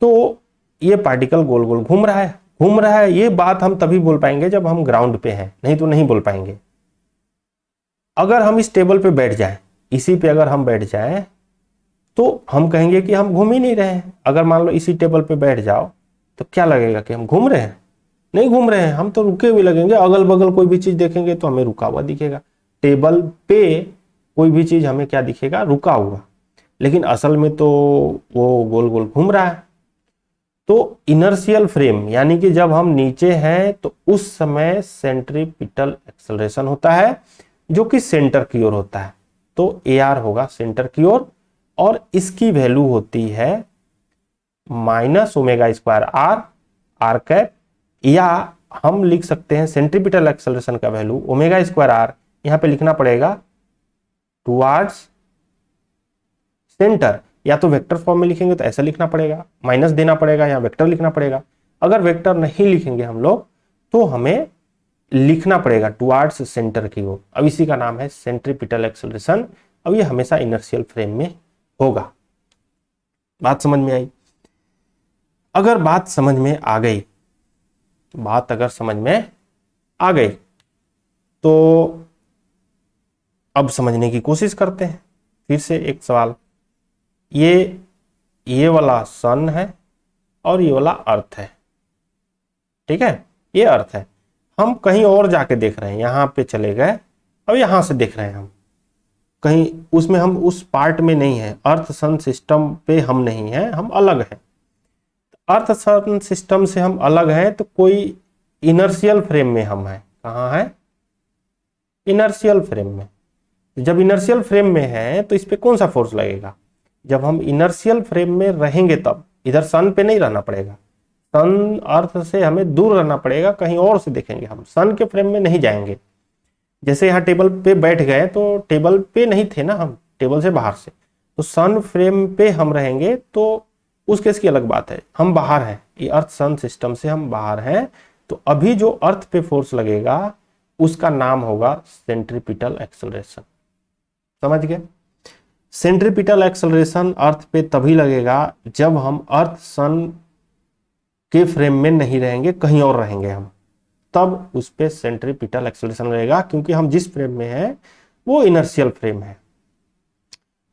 तो ये पार्टिकल गोल गोल घूम रहा है, घूम रहा है, ये बात हम तभी बोल पाएंगे जब हम ग्राउंड पे हैं, नहीं तो नहीं बोल पाएंगे। अगर हम इस टेबल पे बैठ जाएं, इसी पे अगर हम बैठ जाएं तो हम कहेंगे कि हम घूम ही नहीं रहे हैं। अगर मान लो इसी टेबल पे बैठ जाओ तो क्या लगेगा कि हम घूम रहे हैं, नहीं घूम रहे हैं, हम तो रुके हुए लगेंगे। अगल बगल कोई भी चीज देखेंगे तो हमें रुका हुआ दिखेगा। टेबल पे कोई भी चीज हमें क्या दिखेगा, रुका हुआ, लेकिन असल में तो वो गोल गोल घूम रहा है। तो इनर्शियल फ्रेम यानी कि जब हम नीचे हैं तो उस समय सेंट्रीपिटल एक्सेलरेशन होता है जो कि सेंटर की ओर होता है। तो AR होगा सेंटर की ओर और इसकी वैल्यू होती है -ω²R R कैप, या हम लिख सकते हैं सेंट्रीपिटल एक्सेलरेशन का वैल्यू ω²R, यहां पे लिखना पड़ेगा टुवार्ड्स सेंटर, या तो वेक्टर फॉर्म में लिखेंगे तो ऐसा लिखना पड़ेगा, माइनस देना पड़ेगा, या वेक्टर लिखना पड़ेगा। अगर वेक्टर नहीं लिखेंगे हम लोग तो हमें लिखना पड़ेगा टुवार्ड्स सेंटर की ओर। अब इसी का नाम है सेंट्रीपिटल एक्सेलरेशन। अब ये हमेशा इनर्शियल फ्रेम में होगा। बात समझ में आई? अगर बात समझ में आ गई, बात अगर समझ में आ गई तो अब समझने की कोशिश करते हैं। फिर से एक सवाल, ये वाला सन है और ये वाला अर्थ है, ठीक है, ये अर्थ है। हम कहीं और जाके देख रहे हैं, यहां पे चले गए, अब यहां से देख रहे हैं हम कहीं, उसमें हम उस पार्ट में नहीं है, अर्थ सन सिस्टम पे हम नहीं है, हम अलग हैं। अर्थ सन सिस्टम से हम अलग हैं तो कोई इनर्शियल फ्रेम में हम हैं। कहाँ है? इनर्शियल फ्रेम में। जब इनर्शियल फ्रेम में है तो इस पे कौन सा फोर्स लगेगा? जब हम इनर्शियल फ्रेम में रहेंगे तब। इधर सन पे नहीं रहना पड़ेगा, सन अर्थ से हमें दूर रहना पड़ेगा, कहीं और से देखेंगे, हम सन के फ्रेम में नहीं जाएंगे। जैसे यहाँ टेबल पे बैठ गए तो टेबल पे नहीं थे ना, हम टेबल से बाहर से, तो सन फ्रेम पे हम रहेंगे तो उस केस की अलग बात है, हम बाहर हैं, ये अर्थ सन सिस्टम से हम बाहर हैं। तो अभी जो अर्थ पे फोर्स लगेगा उसका नाम होगा सेंट्रीपिटल एक्सेलरेशन। समझ गए? सेंट्रीपिटल एक्सेलरेशन अर्थ पे तभी लगेगा जब हम अर्थ सन के फ्रेम में नहीं रहेंगे, कहीं और रहेंगे हम, तब उस पे सेंट्रीपिटल एक्सेलरेशन रहेगा, क्योंकि हम जिस फ्रेम में हैं वो इनर्शियल फ्रेम है।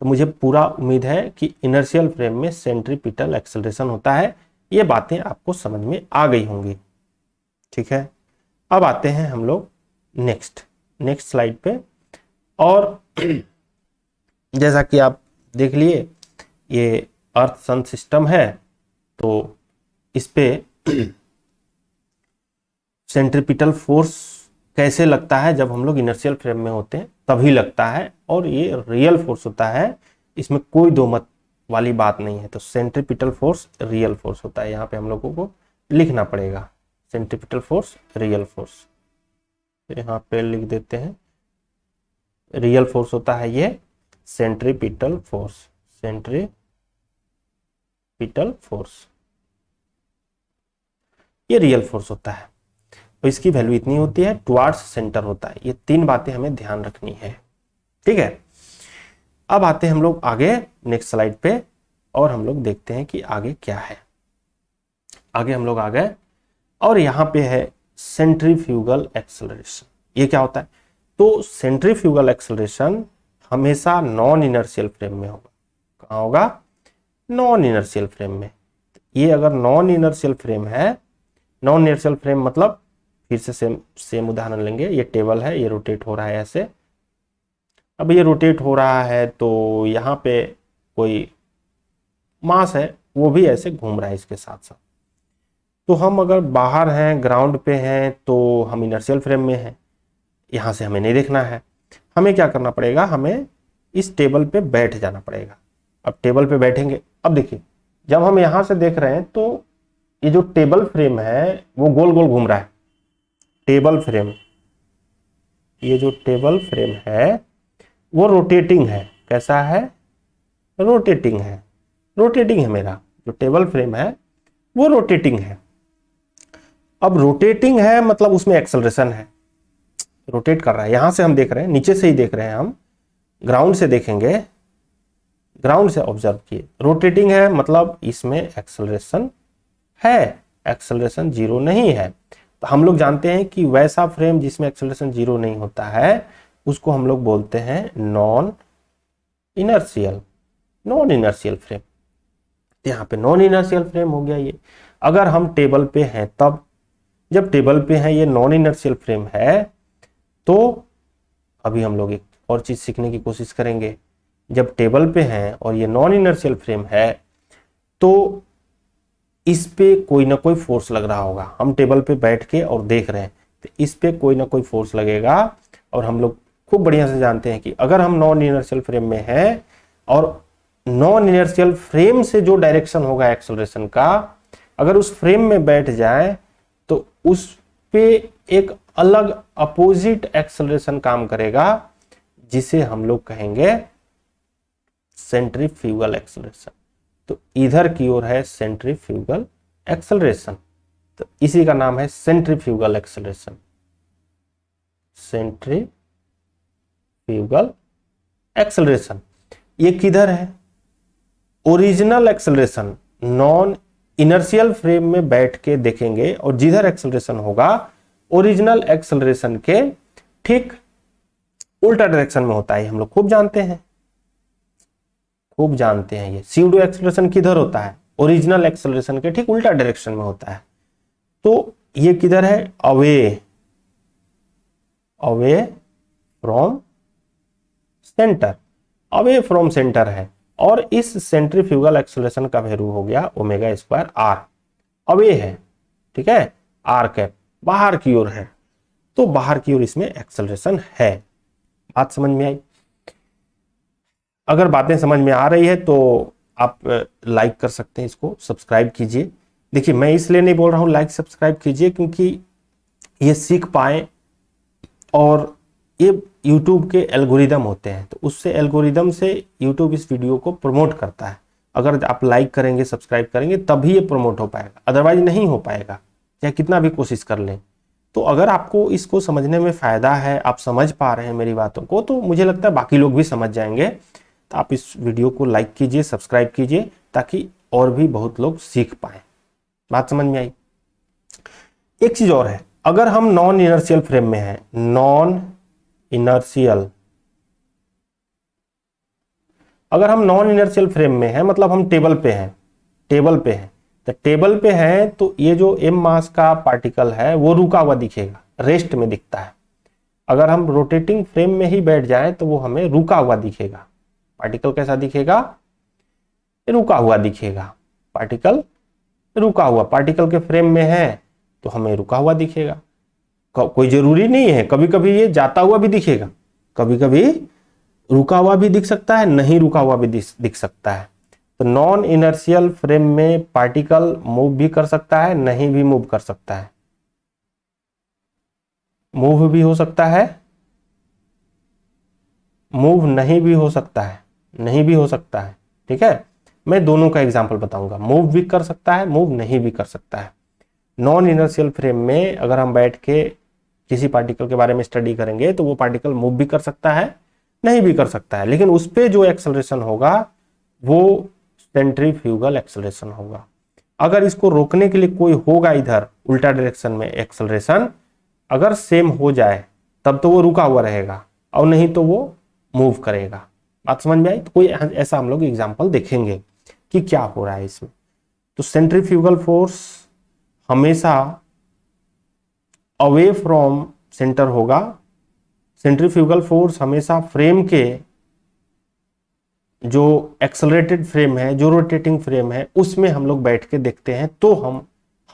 तो मुझे पूरा उम्मीद है कि इनर्शियल फ्रेम में सेंट्रीपिटल एक्सेलरेशन होता है। ये बातें आपको समझ में आ गई होंगी। ठीक है, अब आते हैं हम लोग नेक्स्ट स्लाइड पे। और जैसा कि आप देख लिए ये अर्थ सन सिस्टम है, तो इस पे सेंट्रीपिटल फोर्स कैसे लगता है? जब हम लोग इनर्शियल फ्रेम में होते हैं तभी लगता है, और ये रियल फोर्स होता है, इसमें कोई दो मत वाली बात नहीं है। तो सेंट्रीपिटल फोर्स रियल फोर्स होता है, यहाँ पे हम लोगों को लिखना पड़ेगा सेंट्रीपिटल फोर्स रियल फोर्स। तो यहाँ पे लिख देते हैं रियल फोर्स होता है ये सेंट्रीपिटल फोर्स, सेंट्रीपिटल फोर्स ये रियल फोर्स होता है। तो इसकी वैल्यू इतनी होती है, टुवार्ड्स सेंटर होता है। ये तीन बातें हमें ध्यान रखनी है। ठीक है, अब आते हैं हम लोग आगे नेक्स्ट स्लाइड पे, और हम लोग देखते हैं कि आगे क्या है। आगे हम लोग आ गए और यहाँ पे है सेंट्रीफ्यूगल एक्सेलरेशन। ये क्या होता है? तो सेंट्रीफ्यूगल एक्सेलरेशन हमेशा नॉन इनर्शियल फ्रेम में होगा। कहाँ होगा? नॉन इनर्शियल फ्रेम में। ये अगर नॉन इनर्शियल फ्रेम है, नॉन इनर्शियल फ्रेम मतलब, फिर से सेम उदाहरण लेंगे, ये टेबल है, ये रोटेट हो रहा है ऐसे। अब ये रोटेट हो रहा है तो यहाँ पे कोई मास है, वो भी ऐसे घूम रहा है इसके साथ साथ। तो हम अगर बाहर हैं, ग्राउंड पे हैं, तो हम इनर्शियल फ्रेम में हैं, यहाँ से हमें नहीं देखना है। हमें क्या करना पड़ेगा? हमें इस टेबल पे बैठ जाना पड़ेगा। अब टेबल पे बैठेंगे, अब देखिए जब हम यहाँ से देख रहे हैं तो ये जो टेबल फ्रेम है वो गोल गोल घूम रहा है। टेबल फ्रेम, ये जो टेबल फ्रेम है वो रोटेटिंग है। कैसा है? रोटेटिंग है। रोटेटिंग है मेरा जो टेबल फ्रेम है वो रोटेटिंग है। अब रोटेटिंग है मतलब उसमें एक्सेलरेशन है, रोटेट कर रहा है। यहां से हम देख रहे हैं, नीचे से ही देख रहे हैं, हम ग्राउंड से देखेंगे, ग्राउंड से ऑब्जर्व किए, रोटेटिंग है मतलब इसमें एक्सेलरेशन है, एक्सेलरेशन जीरो नहीं है। तो हम लोग जानते हैं कि वैसा फ्रेम जिसमें एक्सेलरेशन जीरो नहीं होता है उसको हम लोग बोलते हैं नॉन इनर्शियल फ्रेम। यहाँ पे नॉन इनर्शियल फ्रेम हो गया ये। अगर हम टेबल पे हैं तब, जब टेबल पे हैं ये नॉन इनर्शियल फ्रेम है, तो अभी हम लोग एक और चीज सीखने की कोशिश करेंगे। जब टेबल पे हैं और ये नॉन इनर्शियल फ्रेम है तो इस पे कोई ना कोई फोर्स लग रहा होगा। हम टेबल पे बैठ के और देख रहे हैं तो इस पे कोई ना कोई फोर्स लगेगा। और हम लोग खूब बढ़िया से जानते हैं कि अगर हम नॉन इनर्शियल फ्रेम में हैं और नॉन इनर्शियल फ्रेम से जो डायरेक्शन होगा एक्सेलरेशन का, अगर उस फ्रेम में बैठ जाए तो उस पे एक अलग अपोजिट एक्सेलरेशन काम करेगा, जिसे हम लोग कहेंगे सेंट्रीफ्यूगल एक्सेलरेशन। तो इधर की ओर है सेंट्रीफ्यूगल एक्सेलरेशन, तो इसी का नाम है सेंट्रीफ्यूगल एक्सेलरेशन। सेंट्रीफ्यूगल एक्सेलरेशन ये किधर है? Original acceleration non inertial frame में बैठ के देखेंगे और जिधर एक्सेलरेशन होगा ओरिजिनल एक्सेलरेशन के ठीक उल्टा डायरेक्शन में होता है। हम लोग खूब जानते हैं ये सीडो एक्सेलरेशन किधर होता है? ओरिजिनल एक्सेलरेशन के ठीक उल्टा डायरेक्शन में होता है। तो ये किधर है? अवे फ्रॉम सेंटर है। और इस सेंट्रीफ्यूगल एक्सेलरेशन का वैल्यू हो गया ओमेगा स्क्वायर आर। अवे है, ठीक है, आर कैप बाहर की ओर है, तो बाहर की ओर इसमें एक्सेलरेशन है। बात समझ में आई? अगर बातें समझ में आ रही है तो आप लाइक कर सकते हैं, इसको सब्सक्राइब कीजिए। देखिए मैं इसलिए नहीं बोल रहा हूं लाइक सब्सक्राइब कीजिए क्योंकि ये सीख पाए, और ये YouTube के एल्गोरिदम होते हैं, तो उससे एल्गोरिदम से YouTube इस वीडियो को प्रमोट करता है। अगर आप लाइक करेंगे सब्सक्राइब करेंगे तभी ये प्रमोट हो पाएगा, अदरवाइज नहीं हो पाएगा, चाहे कितना भी कोशिश कर लें। तो अगर आपको इसको समझने में फ़ायदा है, आप समझ पा रहे हैं मेरी बातों को, तो मुझे लगता है बाकी लोग भी समझ जाएंगे। तो आप इस वीडियो को लाइक कीजिए, सब्सक्राइब कीजिए, ताकि और भी बहुत लोग सीख पाए। बात समझ में आई? एक चीज और है, अगर हम नॉन इनर्शियल फ्रेम में हैं, नॉन इनर्शियल, अगर हम नॉन इनर्शियल फ्रेम में हैं मतलब हम टेबल पे हैं, टेबल पे हैं, तो टेबल पे हैं तो ये जो m मास का पार्टिकल है वो रुका हुआ दिखेगा, रेस्ट में दिखता है। अगर हम रोटेटिंग फ्रेम में ही बैठ जाएं तो वो हमें रुका हुआ दिखेगा। पार्टिकल कैसा दिखेगा? रुका हुआ दिखेगा। पार्टिकल रुका हुआ, पार्टिकल के फ्रेम में है तो हमें रुका हुआ दिखेगा। कोई जरूरी नहीं है, कभी कभी ये जाता हुआ भी दिखेगा, कभी कभी रुका हुआ भी दिख सकता है, नहीं रुका हुआ भी दिख सकता है। तो नॉन इनर्शियल फ्रेम में पार्टिकल मूव भी कर सकता है, नहीं भी मूव कर सकता है, मूव भी हो सकता है, मूव नहीं भी हो सकता है, नहीं भी हो सकता है। ठीक है, मैं दोनों का एग्जांपल बताऊंगा, मूव भी कर सकता है, मूव नहीं भी कर सकता है। नॉन इनर्शियल फ्रेम में अगर हम बैठ के किसी पार्टिकल के बारे में स्टडी करेंगे तो वो पार्टिकल मूव भी कर सकता है, नहीं भी कर सकता है, लेकिन उस पे जो एक्सेलरेशन होगा वो सेंट्रीफ्यूगल एक्सेलरेशन होगा। अगर इसको रोकने के लिए कोई होगा इधर उल्टा डायरेक्शन में एक्सेलरेशन, अगर सेम हो जाए तब तो वो रुका हुआ रहेगा, और नहीं तो वो मूव करेगा। बात समझ में आई? तो कोई ऐसा हम लोग एग्जांपल देखेंगे कि क्या हो रहा है इसमें। तो सेंट्रीफ्यूगल फोर्स हमेशा अवे फ्रॉम सेंटर होगा। सेंट्रीफ्यूगल फोर्स हमेशा फ्रेम के जो एक्सेलरेटेड फ्रेम है, जो रोटेटिंग फ्रेम है, उसमें हम लोग बैठ के देखते हैं, तो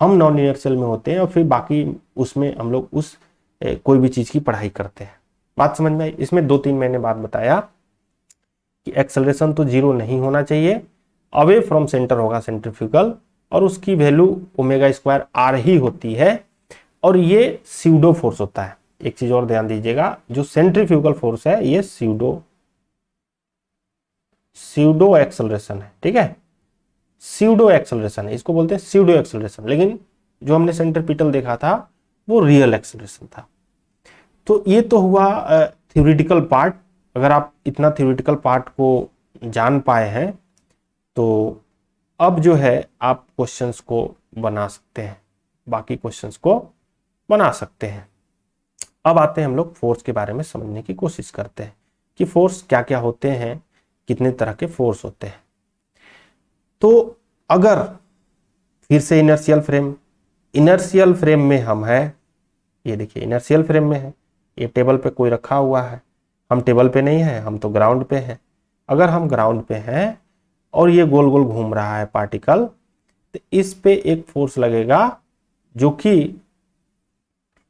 हम नॉन इनर्शियल में होते हैं, और फिर बाकी उसमें हम लोग उस कोई भी चीज की पढ़ाई करते हैं। बात समझ में आई? इसमें 2-3 मैंने बात बताया कि एक्सेलरेशन तो जीरो नहीं होना चाहिए, अवे फ्रॉम सेंटर होगा सेंट्रीफ्यूगल, और उसकी वैल्यू ओमेगा स्क्वायर आर ही होती है, और ये स्यूडो फोर्स होता है। एक चीज और ध्यान दीजिएगा, जो सेंट्रीफ्यूगल फोर्स है ये स्यूडो एक्सेलरेशन है। ठीक है, स्यूडो एक्सेलरेशन है, इसको बोलते हैं स्यूडो एक्सेलरेशन, लेकिन जो हमने सेंट्रीपिटल देखा था वो रियल एक्सेलरेशन था। तो ये तो हुआ थ्योरेटिकल पार्ट। अगर आप इतना थ्योरेटिकल पार्ट को जान पाए हैं तो अब जो है आप क्वेश्चंस को बना सकते हैं, बाकी क्वेश्चंस को बना सकते हैं। अब आते हैं हम लोग फोर्स के बारे में समझने की कोशिश करते हैं कि फोर्स क्या क्या होते हैं, कितने तरह के फोर्स होते हैं। तो अगर फिर से इनर्शियल फ्रेम में हम हैं, ये देखिए इनर्शियल फ्रेम में है, ये टेबल पे कोई रखा हुआ है, हम टेबल पे नहीं है, हम तो ग्राउंड पे हैं। अगर हम ग्राउंड पे हैं और ये गोल गोल घूम रहा है पार्टिकल, तो इस पे एक फोर्स लगेगा जो कि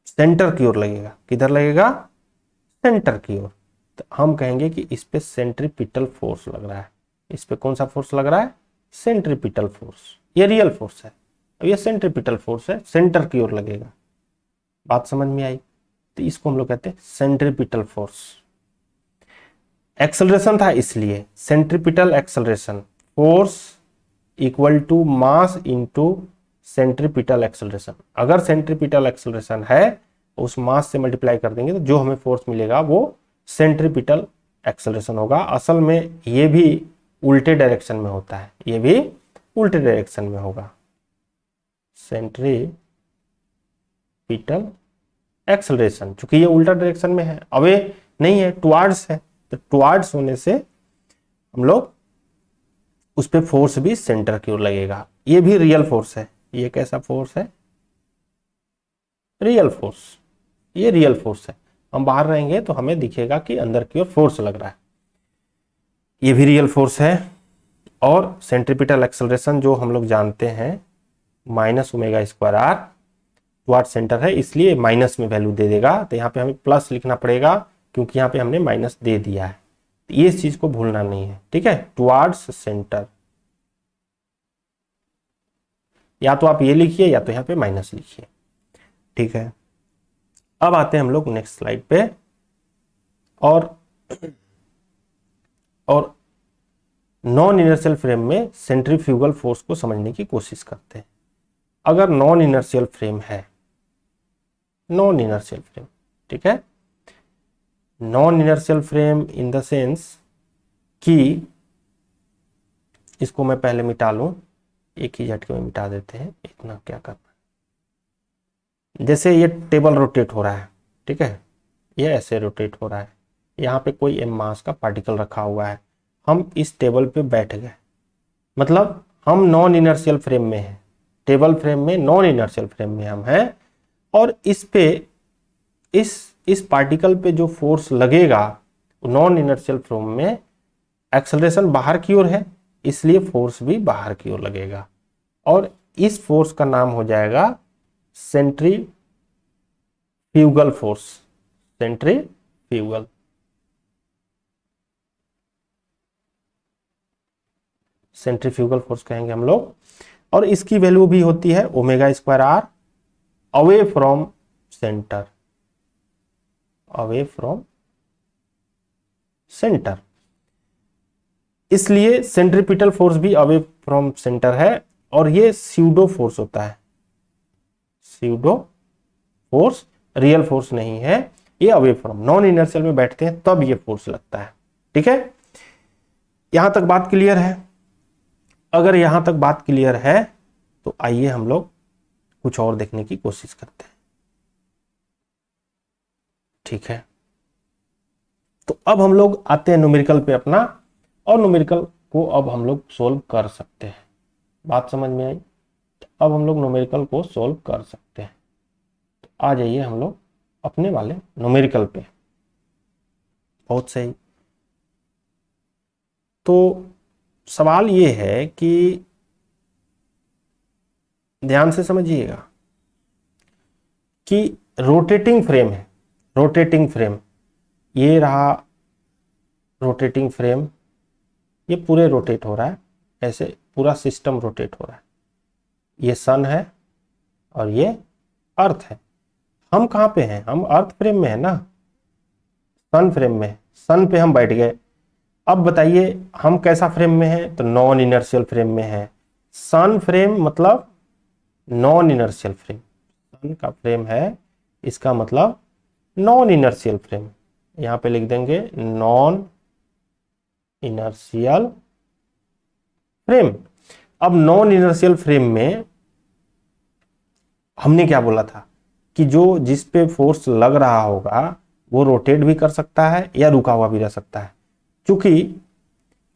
सेंटर की ओर लगेगा। किधर लगेगा? सेंटर की ओर। तो हम कहेंगे कि इस पे सेंट्रीपिटल फोर्स लग रहा है। इस पे कौन सा फोर्स लग रहा है? Centripetal force. ये रियल फोर्स है, अब ये सेंट्रीपिटल फोर्स है, सेंटर की ओर लगेगा। बात समझ में आई? तो इसको हम लोग कहते हैं सेंट्रीपिटल फोर्स। एक्सेलरेशन था इसलिए centripetal acceleration, force equal to mass into centripetal acceleration. अगर सेंट्रीपिटल एक्सेलरेशन है उस मास से मल्टीप्लाई कर देंगे तो जो हमें फोर्स मिलेगा वो सेंट्रीपिटल एक्सेलरेशन होगा। असल में ये भी उल्टे डायरेक्शन में होता है, ये भी उल्टे डायरेक्शन में होगा। सेंट्रीपिटल एक्सेलरेशन, चूंकि ये उल्टा डायरेक्शन में है, अवे नहीं है, टुवार्ड्स है, तो टुवार्ड्स होने से हम लोग उस पे फोर्स भी सेंटर की ओर लगेगा। ये भी रियल फोर्स है। ये कैसा फोर्स है? Real force. ये रियल फोर्स है। हम बाहर रहेंगे तो हमें दिखेगा कि अंदर की ओर फोर्स लग रहा है। ये भी रियल फोर्स है। और सेंट्रीपिटल एक्सेलरेशन जो हम लोग जानते हैं minus omega square R towards centre है, इसलिए माइनस में वैल्यू दे देगा, तो यहाँ पे हमें प्लस लिखना पड़ेगा क्योंकि यहाँ पे हमने माइनस दे दिया है। तो ये इस चीज को भूलना नहीं है, ठीक है, टुवर्ड्स सेंटर। या तो आप ये लिखिए या तो यहाँ पे माइनस लिखिए, ठीक है। अब आते हैं हम लोग नेक्स्ट स्लाइड पे और नॉन इनर्शियल फ्रेम में सेंट्रीफ्यूगल फोर्स को समझने की कोशिश करते हैं। अगर नॉन इनर्शियल फ्रेम है, नॉन इनर्शियल फ्रेम, ठीक है, non inertial frame in the sense कि इसको मैं पहले मिटा लूं, एक ही झटके में मिटा देते हैं, इतना क्या करना। जैसे ये टेबल रोटेट हो रहा है, ठीक है, ये ऐसे रोटेट हो रहा है, यहाँ पे कोई एम मास का पार्टिकल रखा हुआ है, हम इस टेबल पे बैठ गए, मतलब हम नॉन इनर्शियल फ्रेम में हैं, टेबल फ्रेम में नॉन इनर्शियल फ्रेम में हम हैं, और इस पे इस पार्टिकल पे जो फोर्स लगेगा नॉन इनर्शियल फ्रेम में एक्सेलरेशन बाहर की ओर है, इसलिए फोर्स भी बाहर की ओर लगेगा, और इस फोर्स का नाम हो जाएगा centrifugal force, centrifugal. Centrifugal force कहेंगे हम लोग, और इसकी वैल्यू भी होती है omega square R away from centre, away from centre. इसलिए सेंट्रीपिटल फोर्स भी अवे फ्रॉम सेंटर है, और ये स्यूडो फोर्स होता है, स्यूडो फोर्स, रियल फोर्स नहीं है, ये अवे फ्रॉम, नॉन इनर्शियल में बैठते हैं तब ये फोर्स लगता है, ठीक है। यहां तक बात क्लियर है? अगर यहां तक बात क्लियर है तो आइए हम लोग कुछ और देखने की कोशिश करते हैं, ठीक है। तो अब हम लोग आते हैं न्यूमेरिकल पे अपना, और न्यूमेरिकल को अब हम लोग सोल्व कर सकते हैं। बात समझ में आई? तो अब हम लोग न्यूमेरिकल को सोल्व कर सकते हैं। तो आ जाइए हम लोग अपने वाले न्यूमेरिकल पे। बहुत सही। तो सवाल ये है कि ध्यान से समझिएगा कि रोटेटिंग फ्रेम है, रोटेटिंग फ्रेम, ये रहा रोटेटिंग फ्रेम, ये पूरे रोटेट हो रहा है, ऐसे पूरा सिस्टम रोटेट हो रहा है, ये सन है और ये अर्थ है। हम कहाँ पे हैं? हम अर्थ फ्रेम में है ना, सन फ्रेम में, सन पे हम बैठ गए। अब बताइए हम कैसा फ्रेम में हैं? तो नॉन इनर्शियल फ्रेम में है। सन फ्रेम मतलब नॉन इनर्शियल फ्रेम, सन का फ्रेम है, इसका मतलब नॉन इनर्शियल फ्रेम, यहां पे लिख देंगे नॉन इनर्शियल फ्रेम। अब नॉन इनर्शियल फ्रेम में हमने क्या बोला था कि जो जिस पे फोर्स लग रहा होगा वो रोटेट भी कर सकता है या रुका हुआ भी रह सकता है। क्योंकि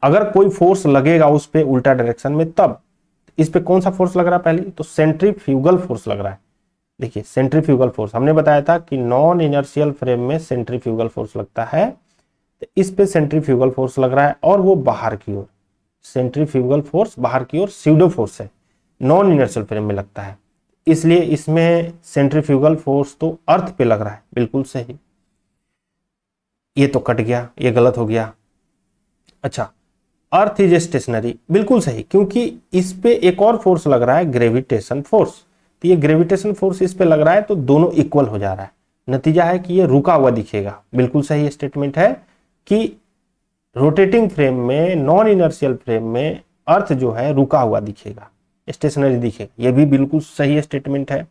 अगर कोई फोर्स लगेगा उस पे उल्टा डायरेक्शन में, तब इस पे कौन सा फोर्स लग रहा है? पहले तो सेंट्रीफ्यूगल फोर्स लग रहा है। देखिए सेंट्रीफ्यूगल फोर्स हमने बताया था कि नॉन इनर्शियल फ्रेम में सेंट्रीफ्यूगल फोर्स लगता है, तो इस पे सेंट्रीफ्यूगल फोर्स लग रहा है और वो बाहर की ओर, सेंट्रीफ्यूगल फोर्स बाहर की ओर स्यूडो फोर्स है, नॉन इनर्शियल फ्रेम में लगता है, इसलिए इसमें सेंट्रीफ्यूगल फोर्स तो अर्थ पे लग रहा है। बिल्कुल सही, ये तो कट गया, ये गलत हो गया। अच्छा, अर्थ इज स्टेशनरी, बिल्कुल सही, क्योंकि इस पे एक और फोर्स लग रहा है, ग्रेविटेशन फोर्स। तो ये ग्रेविटेशन फोर्स इस पे लग रहा है तो दोनों इक्वल हो जा रहा है, नतीजा है कि ये रुका हुआ दिखेगा। बिल्कुल सही स्टेटमेंट है कि रोटेटिंग फ्रेम में, नॉन इनर्शियल फ्रेम में अर्थ जो है रुका हुआ दिखेगा, स्टेशनरी दिखेगा। ये भी बिल्कुल सही स्टेटमेंट है।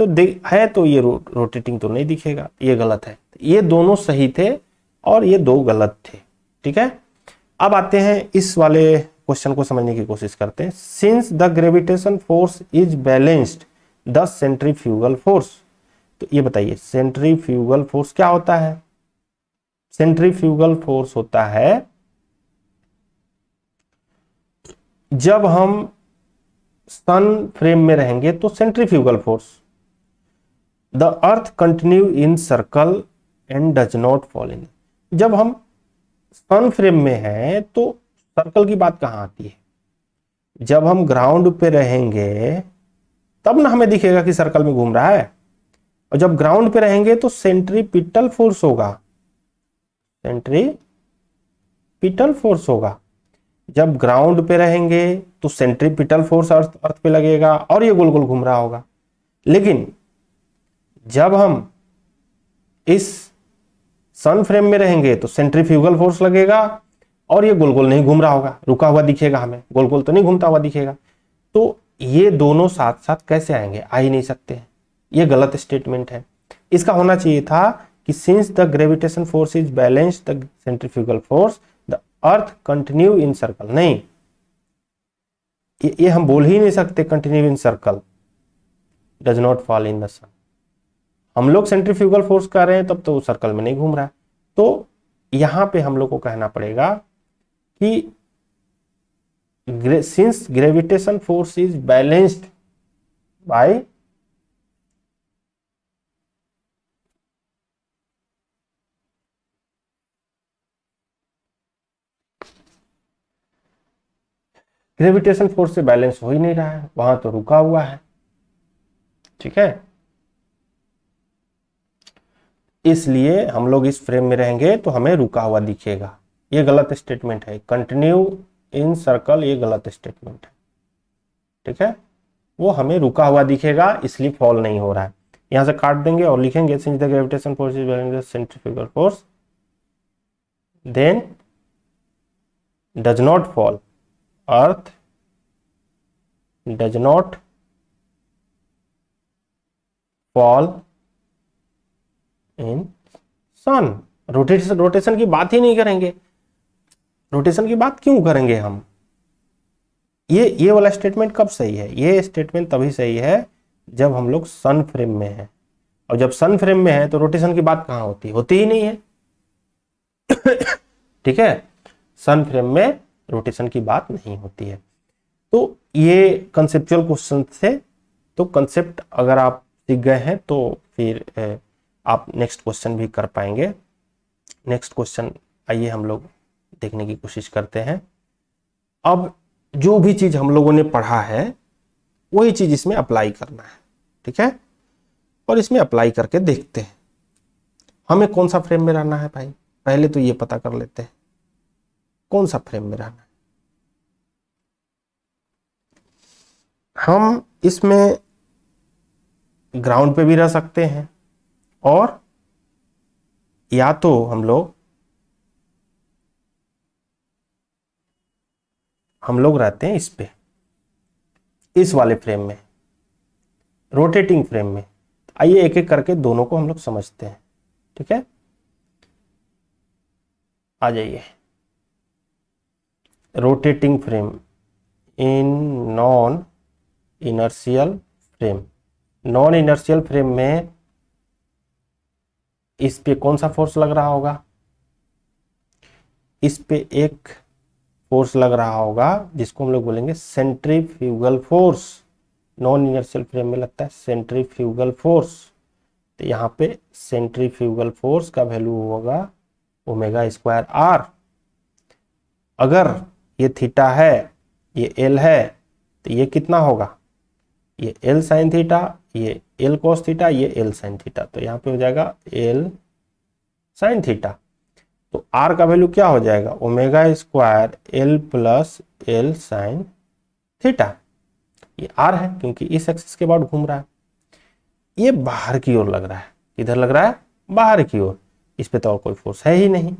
तो है तो ये रोटेटिंग तो नहीं दिखेगा, ये गलत है। ये दोनों सही थे और ये दो गलत थे, ठीक है। अब आते हैं इस वाले क्वेश्चन को समझने की कोशिश करते हैं। Since the gravitation force is balanced the centrifugal force, तो ये बताइए सेंट्रीफ्यूगल फोर्स क्या होता है? सेंट्रीफ्यूगल फोर्स होता है जब हम सन फ्रेम में रहेंगे तो centrifugal force, the earth continue in circle and does not fall इन। जब हम सन फ्रेम में हैं तो सर्कल की बात कहां आती है? जब हम ग्राउंड पे रहेंगे तब ना हमें दिखेगा कि सर्कल में घूम रहा है। और जब ग्राउंड पे रहेंगे तो सेंट्रीपिटल फोर्स होगा, सेंट्रीपिटल फोर्स होगा। जब ग्राउंड पे रहेंगे तो सेंट्रीपिटल फोर्स अर्थ पे लगेगा और ये गोल गोल घूम रहा होगा। लेकिन जब हम इस सन फ्रेम में रहेंगे तो सेंट्रीफ्यूगल फोर्स लगेगा और ये गोल गोल नहीं घूम रहा होगा, रुका हुआ दिखेगा हमें, गोल गोल तो नहीं घूमता हुआ दिखेगा। तो ये दोनों साथ साथ कैसे आएंगे? आ ही नहीं सकते हैं, ये गलत स्टेटमेंट है। इसका होना चाहिए था कि since the gravitation force is balanced the centrifugal force the earth continue in circle. नहीं, ये हम बोल ही नहीं सकते continue in circle, does not fall in the sun. हम लोग सेंट्रीफ्यूगल फोर्स कर रहे हैं तब तो सर्कल में नहीं घूम रहा है। तो यहां पे हम लोग को कहना पड़ेगा कि since gravitation force is balanced bye gravitation force से बैलेंस हो ही नहीं रहा है, वहां तो रुका हुआ है। ठीक है, इसलिए हम लोग इस फ्रेम में रहेंगे तो हमें रुका हुआ दिखेगा। ये गलत स्टेटमेंट है। कंटिन्यू इन सर्कल ये गलत स्टेटमेंट है। ठीक है, वो हमें रुका हुआ दिखेगा इसलिए फॉल नहीं हो रहा है। यहां से काट देंगे और लिखेंगे since the gravitation force is balanced by centrifugal force then does not fall, earth does not fall in sun. Rotation की बात ही नहीं करेंगे। रोटेशन की बात क्यों करेंगे हम? ये वाला स्टेटमेंट कब सही है? ये स्टेटमेंट तभी सही है जब हम लोग सन फ्रेम में हैं। और जब सन फ्रेम में है तो रोटेशन की बात कहां होती है? होती ही नहीं है। ठीक है, सन फ्रेम में रोटेशन की बात नहीं होती है। तो ये कंसेप्चुअल क्वेश्चन थे। तो कंसेप्ट अगर आप सीख गए हैं तो फिर आप नेक्स्ट क्वेश्चन भी कर पाएंगे। नेक्स्ट क्वेश्चन आइए हम लोग देखने की कोशिश करते हैं। अब जो भी चीज हम लोगों ने पढ़ा है वही चीज इसमें अप्लाई करना है। ठीक है, और इसमें अप्लाई करके देखते हैं हमें कौन सा फ्रेम में रहना है। भाई पहले तो ये पता कर लेते हैं कौन सा फ्रेम में रहना है। हम इसमें ग्राउंड पे भी रह सकते हैं और या तो हम लोग रहते हैं इस पे, इस वाले फ्रेम में, रोटेटिंग फ्रेम में। आइए एक एक करके दोनों को हम लोग समझते हैं। ठीक है, आ जाइए। Rotating frame in non inertial frame. Non inertial frame में इस पे कौन सा फोर्स लग रहा होगा? इस पे एक फोर्स लग रहा होगा जिसको हम लोग बोलेंगे centrifugal force. Non inertial frame में लगता है सेंट्रीफ्यूगल फोर्स। तो यहाँ पे सेंट्रीफ्यूगल फोर्स का वैल्यू होगा ओमेगा स्क्वायर आर। अगर ये थीटा है, ये एल है, तो ये कितना होगा? ये एल साइन थीटा, ये एल कॉस थीटा, ये एल साइन थीटा। तो यहाँ पे हो जाएगा एल साइन थीटा। तो आर का वैल्यू क्या हो जाएगा? Omega square L plus L sine theta. ये आर है क्योंकि इस एक्सिस के बाद घूम रहा है। ये बाहर की ओर लग रहा है। किधर लग रहा है? बाहर की ओर। इस पे तो और कोई फोर्स है ही नहीं,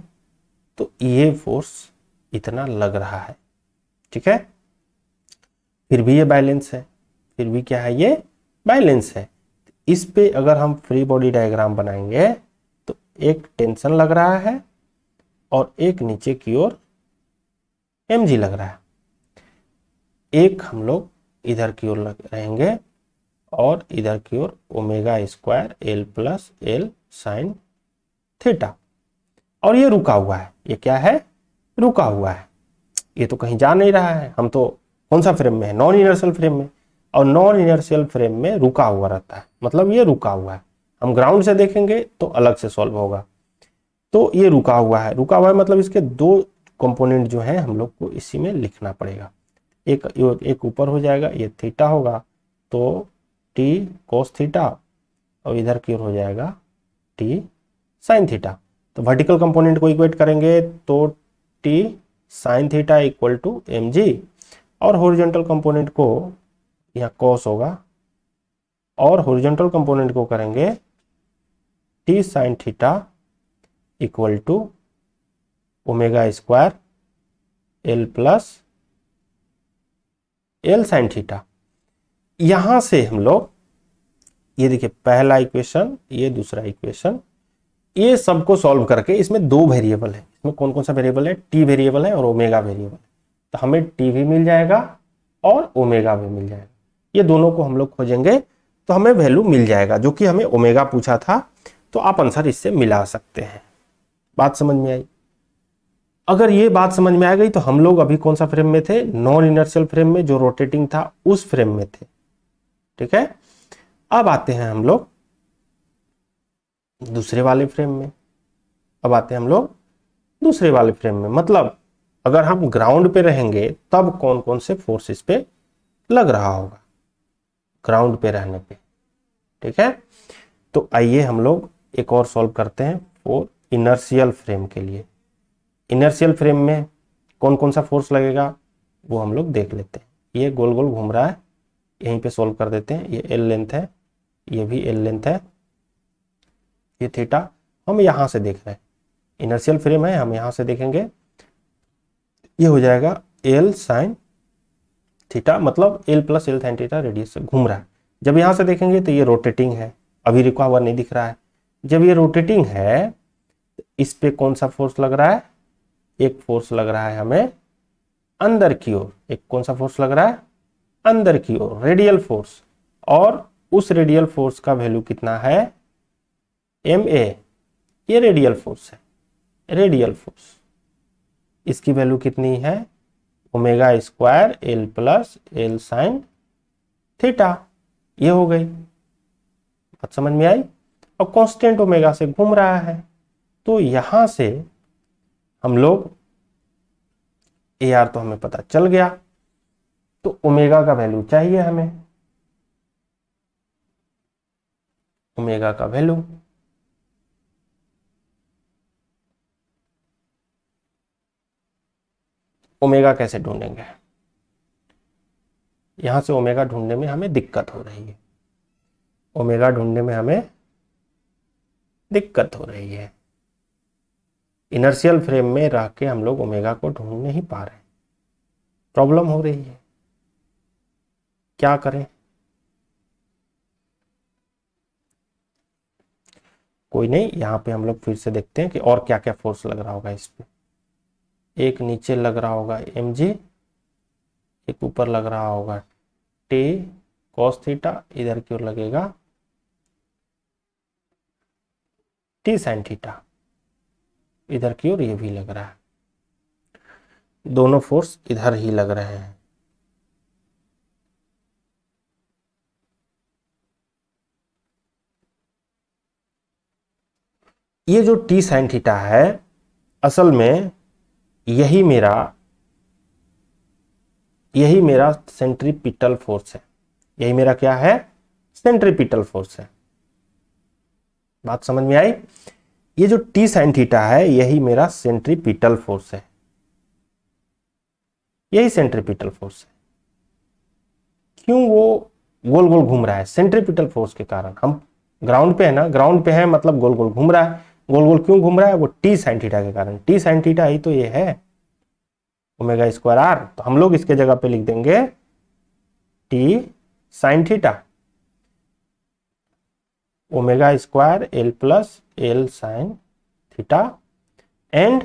तो ये फोर्स इतना लग रहा है। ठीक है, फिर भी ये बैलेंस है। फिर भी क्या है? ये बैलेंस है। इस पे अगर हम फ्री बॉडी डायग्राम बनाएंगे तो एक टेंशन लग रहा है और एक नीचे की ओर mg लग रहा है। एक हम लोग इधर की ओर रहेंगे और इधर की ओर omega square L plus L sine theta. और ये रुका हुआ है। ये क्या है? रुका हुआ है। ये तो कहीं जा नहीं रहा है। हम तो कौन सा फ्रेम में है? नॉन इनर्शियल फ्रेम में। और नॉन इनर्शियल फ्रेम में रुका हुआ रहता है, मतलब ये रुका हुआ है। हम ग्राउंड से देखेंगे तो अलग से सॉल्व होगा। तो ये रुका हुआ है। रुका हुआ है मतलब इसके दो कंपोनेंट जो है हम लोग को इसी में लिखना पड़ेगा। एक ऊपर हो जाएगा, ये थीटा होगा, तो टी कोस थीटा और इधर की ओर हो जाएगा टी साइन थीटा। तो वर्टिकल कंपोनेंट को इक्वेट करेंगे तो T sine theta equal to M G, और हॉरिजॉन्टल कंपोनेंट को यहाँ कॉस होगा, और हॉरिजॉन्टल कंपोनेंट को करेंगे T sine theta equal to omega square L plus L sine theta. यहां से हम लोग ये देखिए पहला इक्वेशन, ये दूसरा इक्वेशन, ये सबको सॉल्व करके, इसमें दो वेरिएबल है, इसमें कौन कौन सा वेरिएबल है, टी वेरिएबल है और ओमेगा वेरिएबल है, तो हमें टी भी मिल जाएगा और ओमेगा भी मिल जाएगा। ये दोनों को हम लोग खोजेंगे तो हमें वैल्यू मिल जाएगा, जो कि हमें ओमेगा पूछा था, तो आप आंसर इससे मिला सकते हैं। बात समझ में आई? अगर ये बात समझ में आ गई तो हम लोग अभी कौन सा फ्रेम में थे, नॉन इनर्शियल फ्रेम में, जो रोटेटिंग था उस फ्रेम में थे। ठीक है, अब आते हैं हम लोग दूसरे वाले फ्रेम में। मतलब अगर हम ग्राउंड पे रहेंगे तब कौन कौन से फोर्स इस पे लग रहा होगा ग्राउंड पे रहने पे। ठीक है, तो आइए हम लोग एक और सॉल्व करते हैं फॉर इनर्शियल फ्रेम के लिए। इनर्शियल फ्रेम में कौन कौन सा फोर्स लगेगा वो हम लोग देख लेते हैं। ये गोल गोल घूम रहा है, यहीं पे सॉल्व कर देते हैं। ये एल लेंथ है, ये भी एल लेंथ है, ये थीटा हम यहां से देख रहे हैं। इनर्शियल फ्रेम है, हम यहां से देखेंगे, ये हो जाएगा एल साइन थीटा, मतलब L plus L sine theta radius से घूम रहा है। जब यहां से देखेंगे तो ये रोटेटिंग है, अभी रुका हुआ नहीं दिख रहा है। जब ये रोटेटिंग है तो इस पे कौन सा फोर्स लग रहा है, एक फोर्स लग रहा है हमें अंदर की ओर। एक कौन सा फोर्स लग रहा है, अंदर की ओर, रेडियल फोर्स। और उस रेडियल फोर्स का वैल्यू कितना है, एम ए, ये रेडियल फोर्स है, रेडियल फोर्स। इसकी वैल्यू कितनी है, omega square L plus L sine theta. ये हो गई, बात समझ में आई। और कांस्टेंट ओमेगा से घूम रहा है, तो यहां से हम लोग ए आर तो हमें पता चल गया, तो ओमेगा का वैल्यू चाहिए हमें। ओमेगा का वैल्यू ओमेगा कैसे ढूंढेंगे, यहां से ओमेगा ढूंढने में हमें दिक्कत हो रही है। ओमेगा ढूंढने में हमें दिक्कत हो रही है। इनर्शियल फ्रेम में रह के हम लोग ओमेगा को ढूंढ नहीं पा रहे, प्रॉब्लम हो रही है, क्या करें। कोई नहीं, यहां पे हम लोग फिर से देखते हैं कि और क्या क्या फोर्स लग रहा होगा इस पे। एक नीचे लग रहा होगा एम जी, एक ऊपर लग रहा होगा टी कॉस थीटा, इधर की ओर लगेगा टी साइन थीटा, इधर की ओर ये भी लग रहा है। दोनों फोर्स इधर ही लग रहे हैं। ये जो टी साइन थीटा है, असल में यही मेरा सेंट्रीपिटल फोर्स है। यही मेरा क्या है, सेंट्रीपिटल फोर्स है। बात समझ में आई। ये जो टी साइन थीटा है, यही मेरा सेंट्रीपिटल फोर्स है, यही सेंट्रीपिटल फोर्स है। क्यों वो गोल गोल घूम रहा है, सेंट्रीपिटल फोर्स के कारण। हम ग्राउंड पे है ना, ग्राउंड पे है मतलब गोल गोल घूम रहा है। गोल गोल क्यों घूम रहा है, वो टी साइन थीटा के कारण। टी साइन थीटा ही तो ये है ओमेगा स्क्वायर आर, तो हम लोग इसके जगह पे लिख देंगे T sine theta omega square L plus L sine theta and,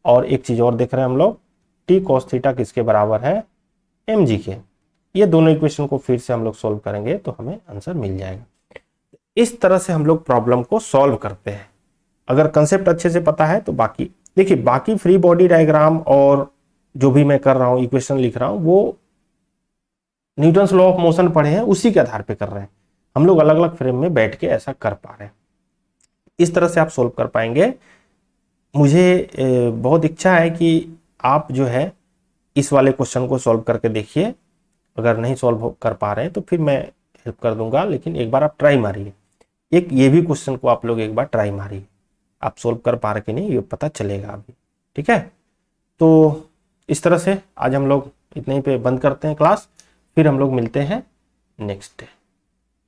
और एक चीज और देख रहे हैं हम लोग, टी कॉस थीटा किसके बराबर है, एम जी के। ये दोनों इक्वेशन को फिर से हम लोग सॉल्व करेंगे तो हमें आंसर मिल जाएगा। इस तरह से हम लोग प्रॉब्लम को सॉल्व करते हैं। अगर कंसेप्ट अच्छे से पता है तो बाकी देखिए, बाकी फ्री बॉडी डायग्राम और जो भी मैं कर रहा हूं, इक्वेशन लिख रहा हूं, वो न्यूटन्स लॉ ऑफ मोशन पढ़े हैं, उसी के आधार पे कर रहे हैं। हम लोग अलग अलग फ्रेम में बैठ के ऐसा कर पा रहे हैं। इस तरह से आप सोल्व कर पाएंगे। मुझे बहुत इच्छा है कि आप जो है इस वाले क्वेश्चन को सॉल्व करके देखिए। अगर नहीं सॉल्व कर पा रहे हैं तो फिर मैं हेल्प कर दूंगा, लेकिन एक बार आप ट्राई मारिए। एक ये भी क्वेश्चन को आप लोग एक बार ट्राई मारिए, आप सोल्व कर पा रहे कि नहीं ये पता चलेगा अभी। ठीक है, तो इस तरह से आज हम लोग इतने ही पे बंद करते हैं क्लास, फिर हम लोग मिलते हैं नेक्स्ट डे।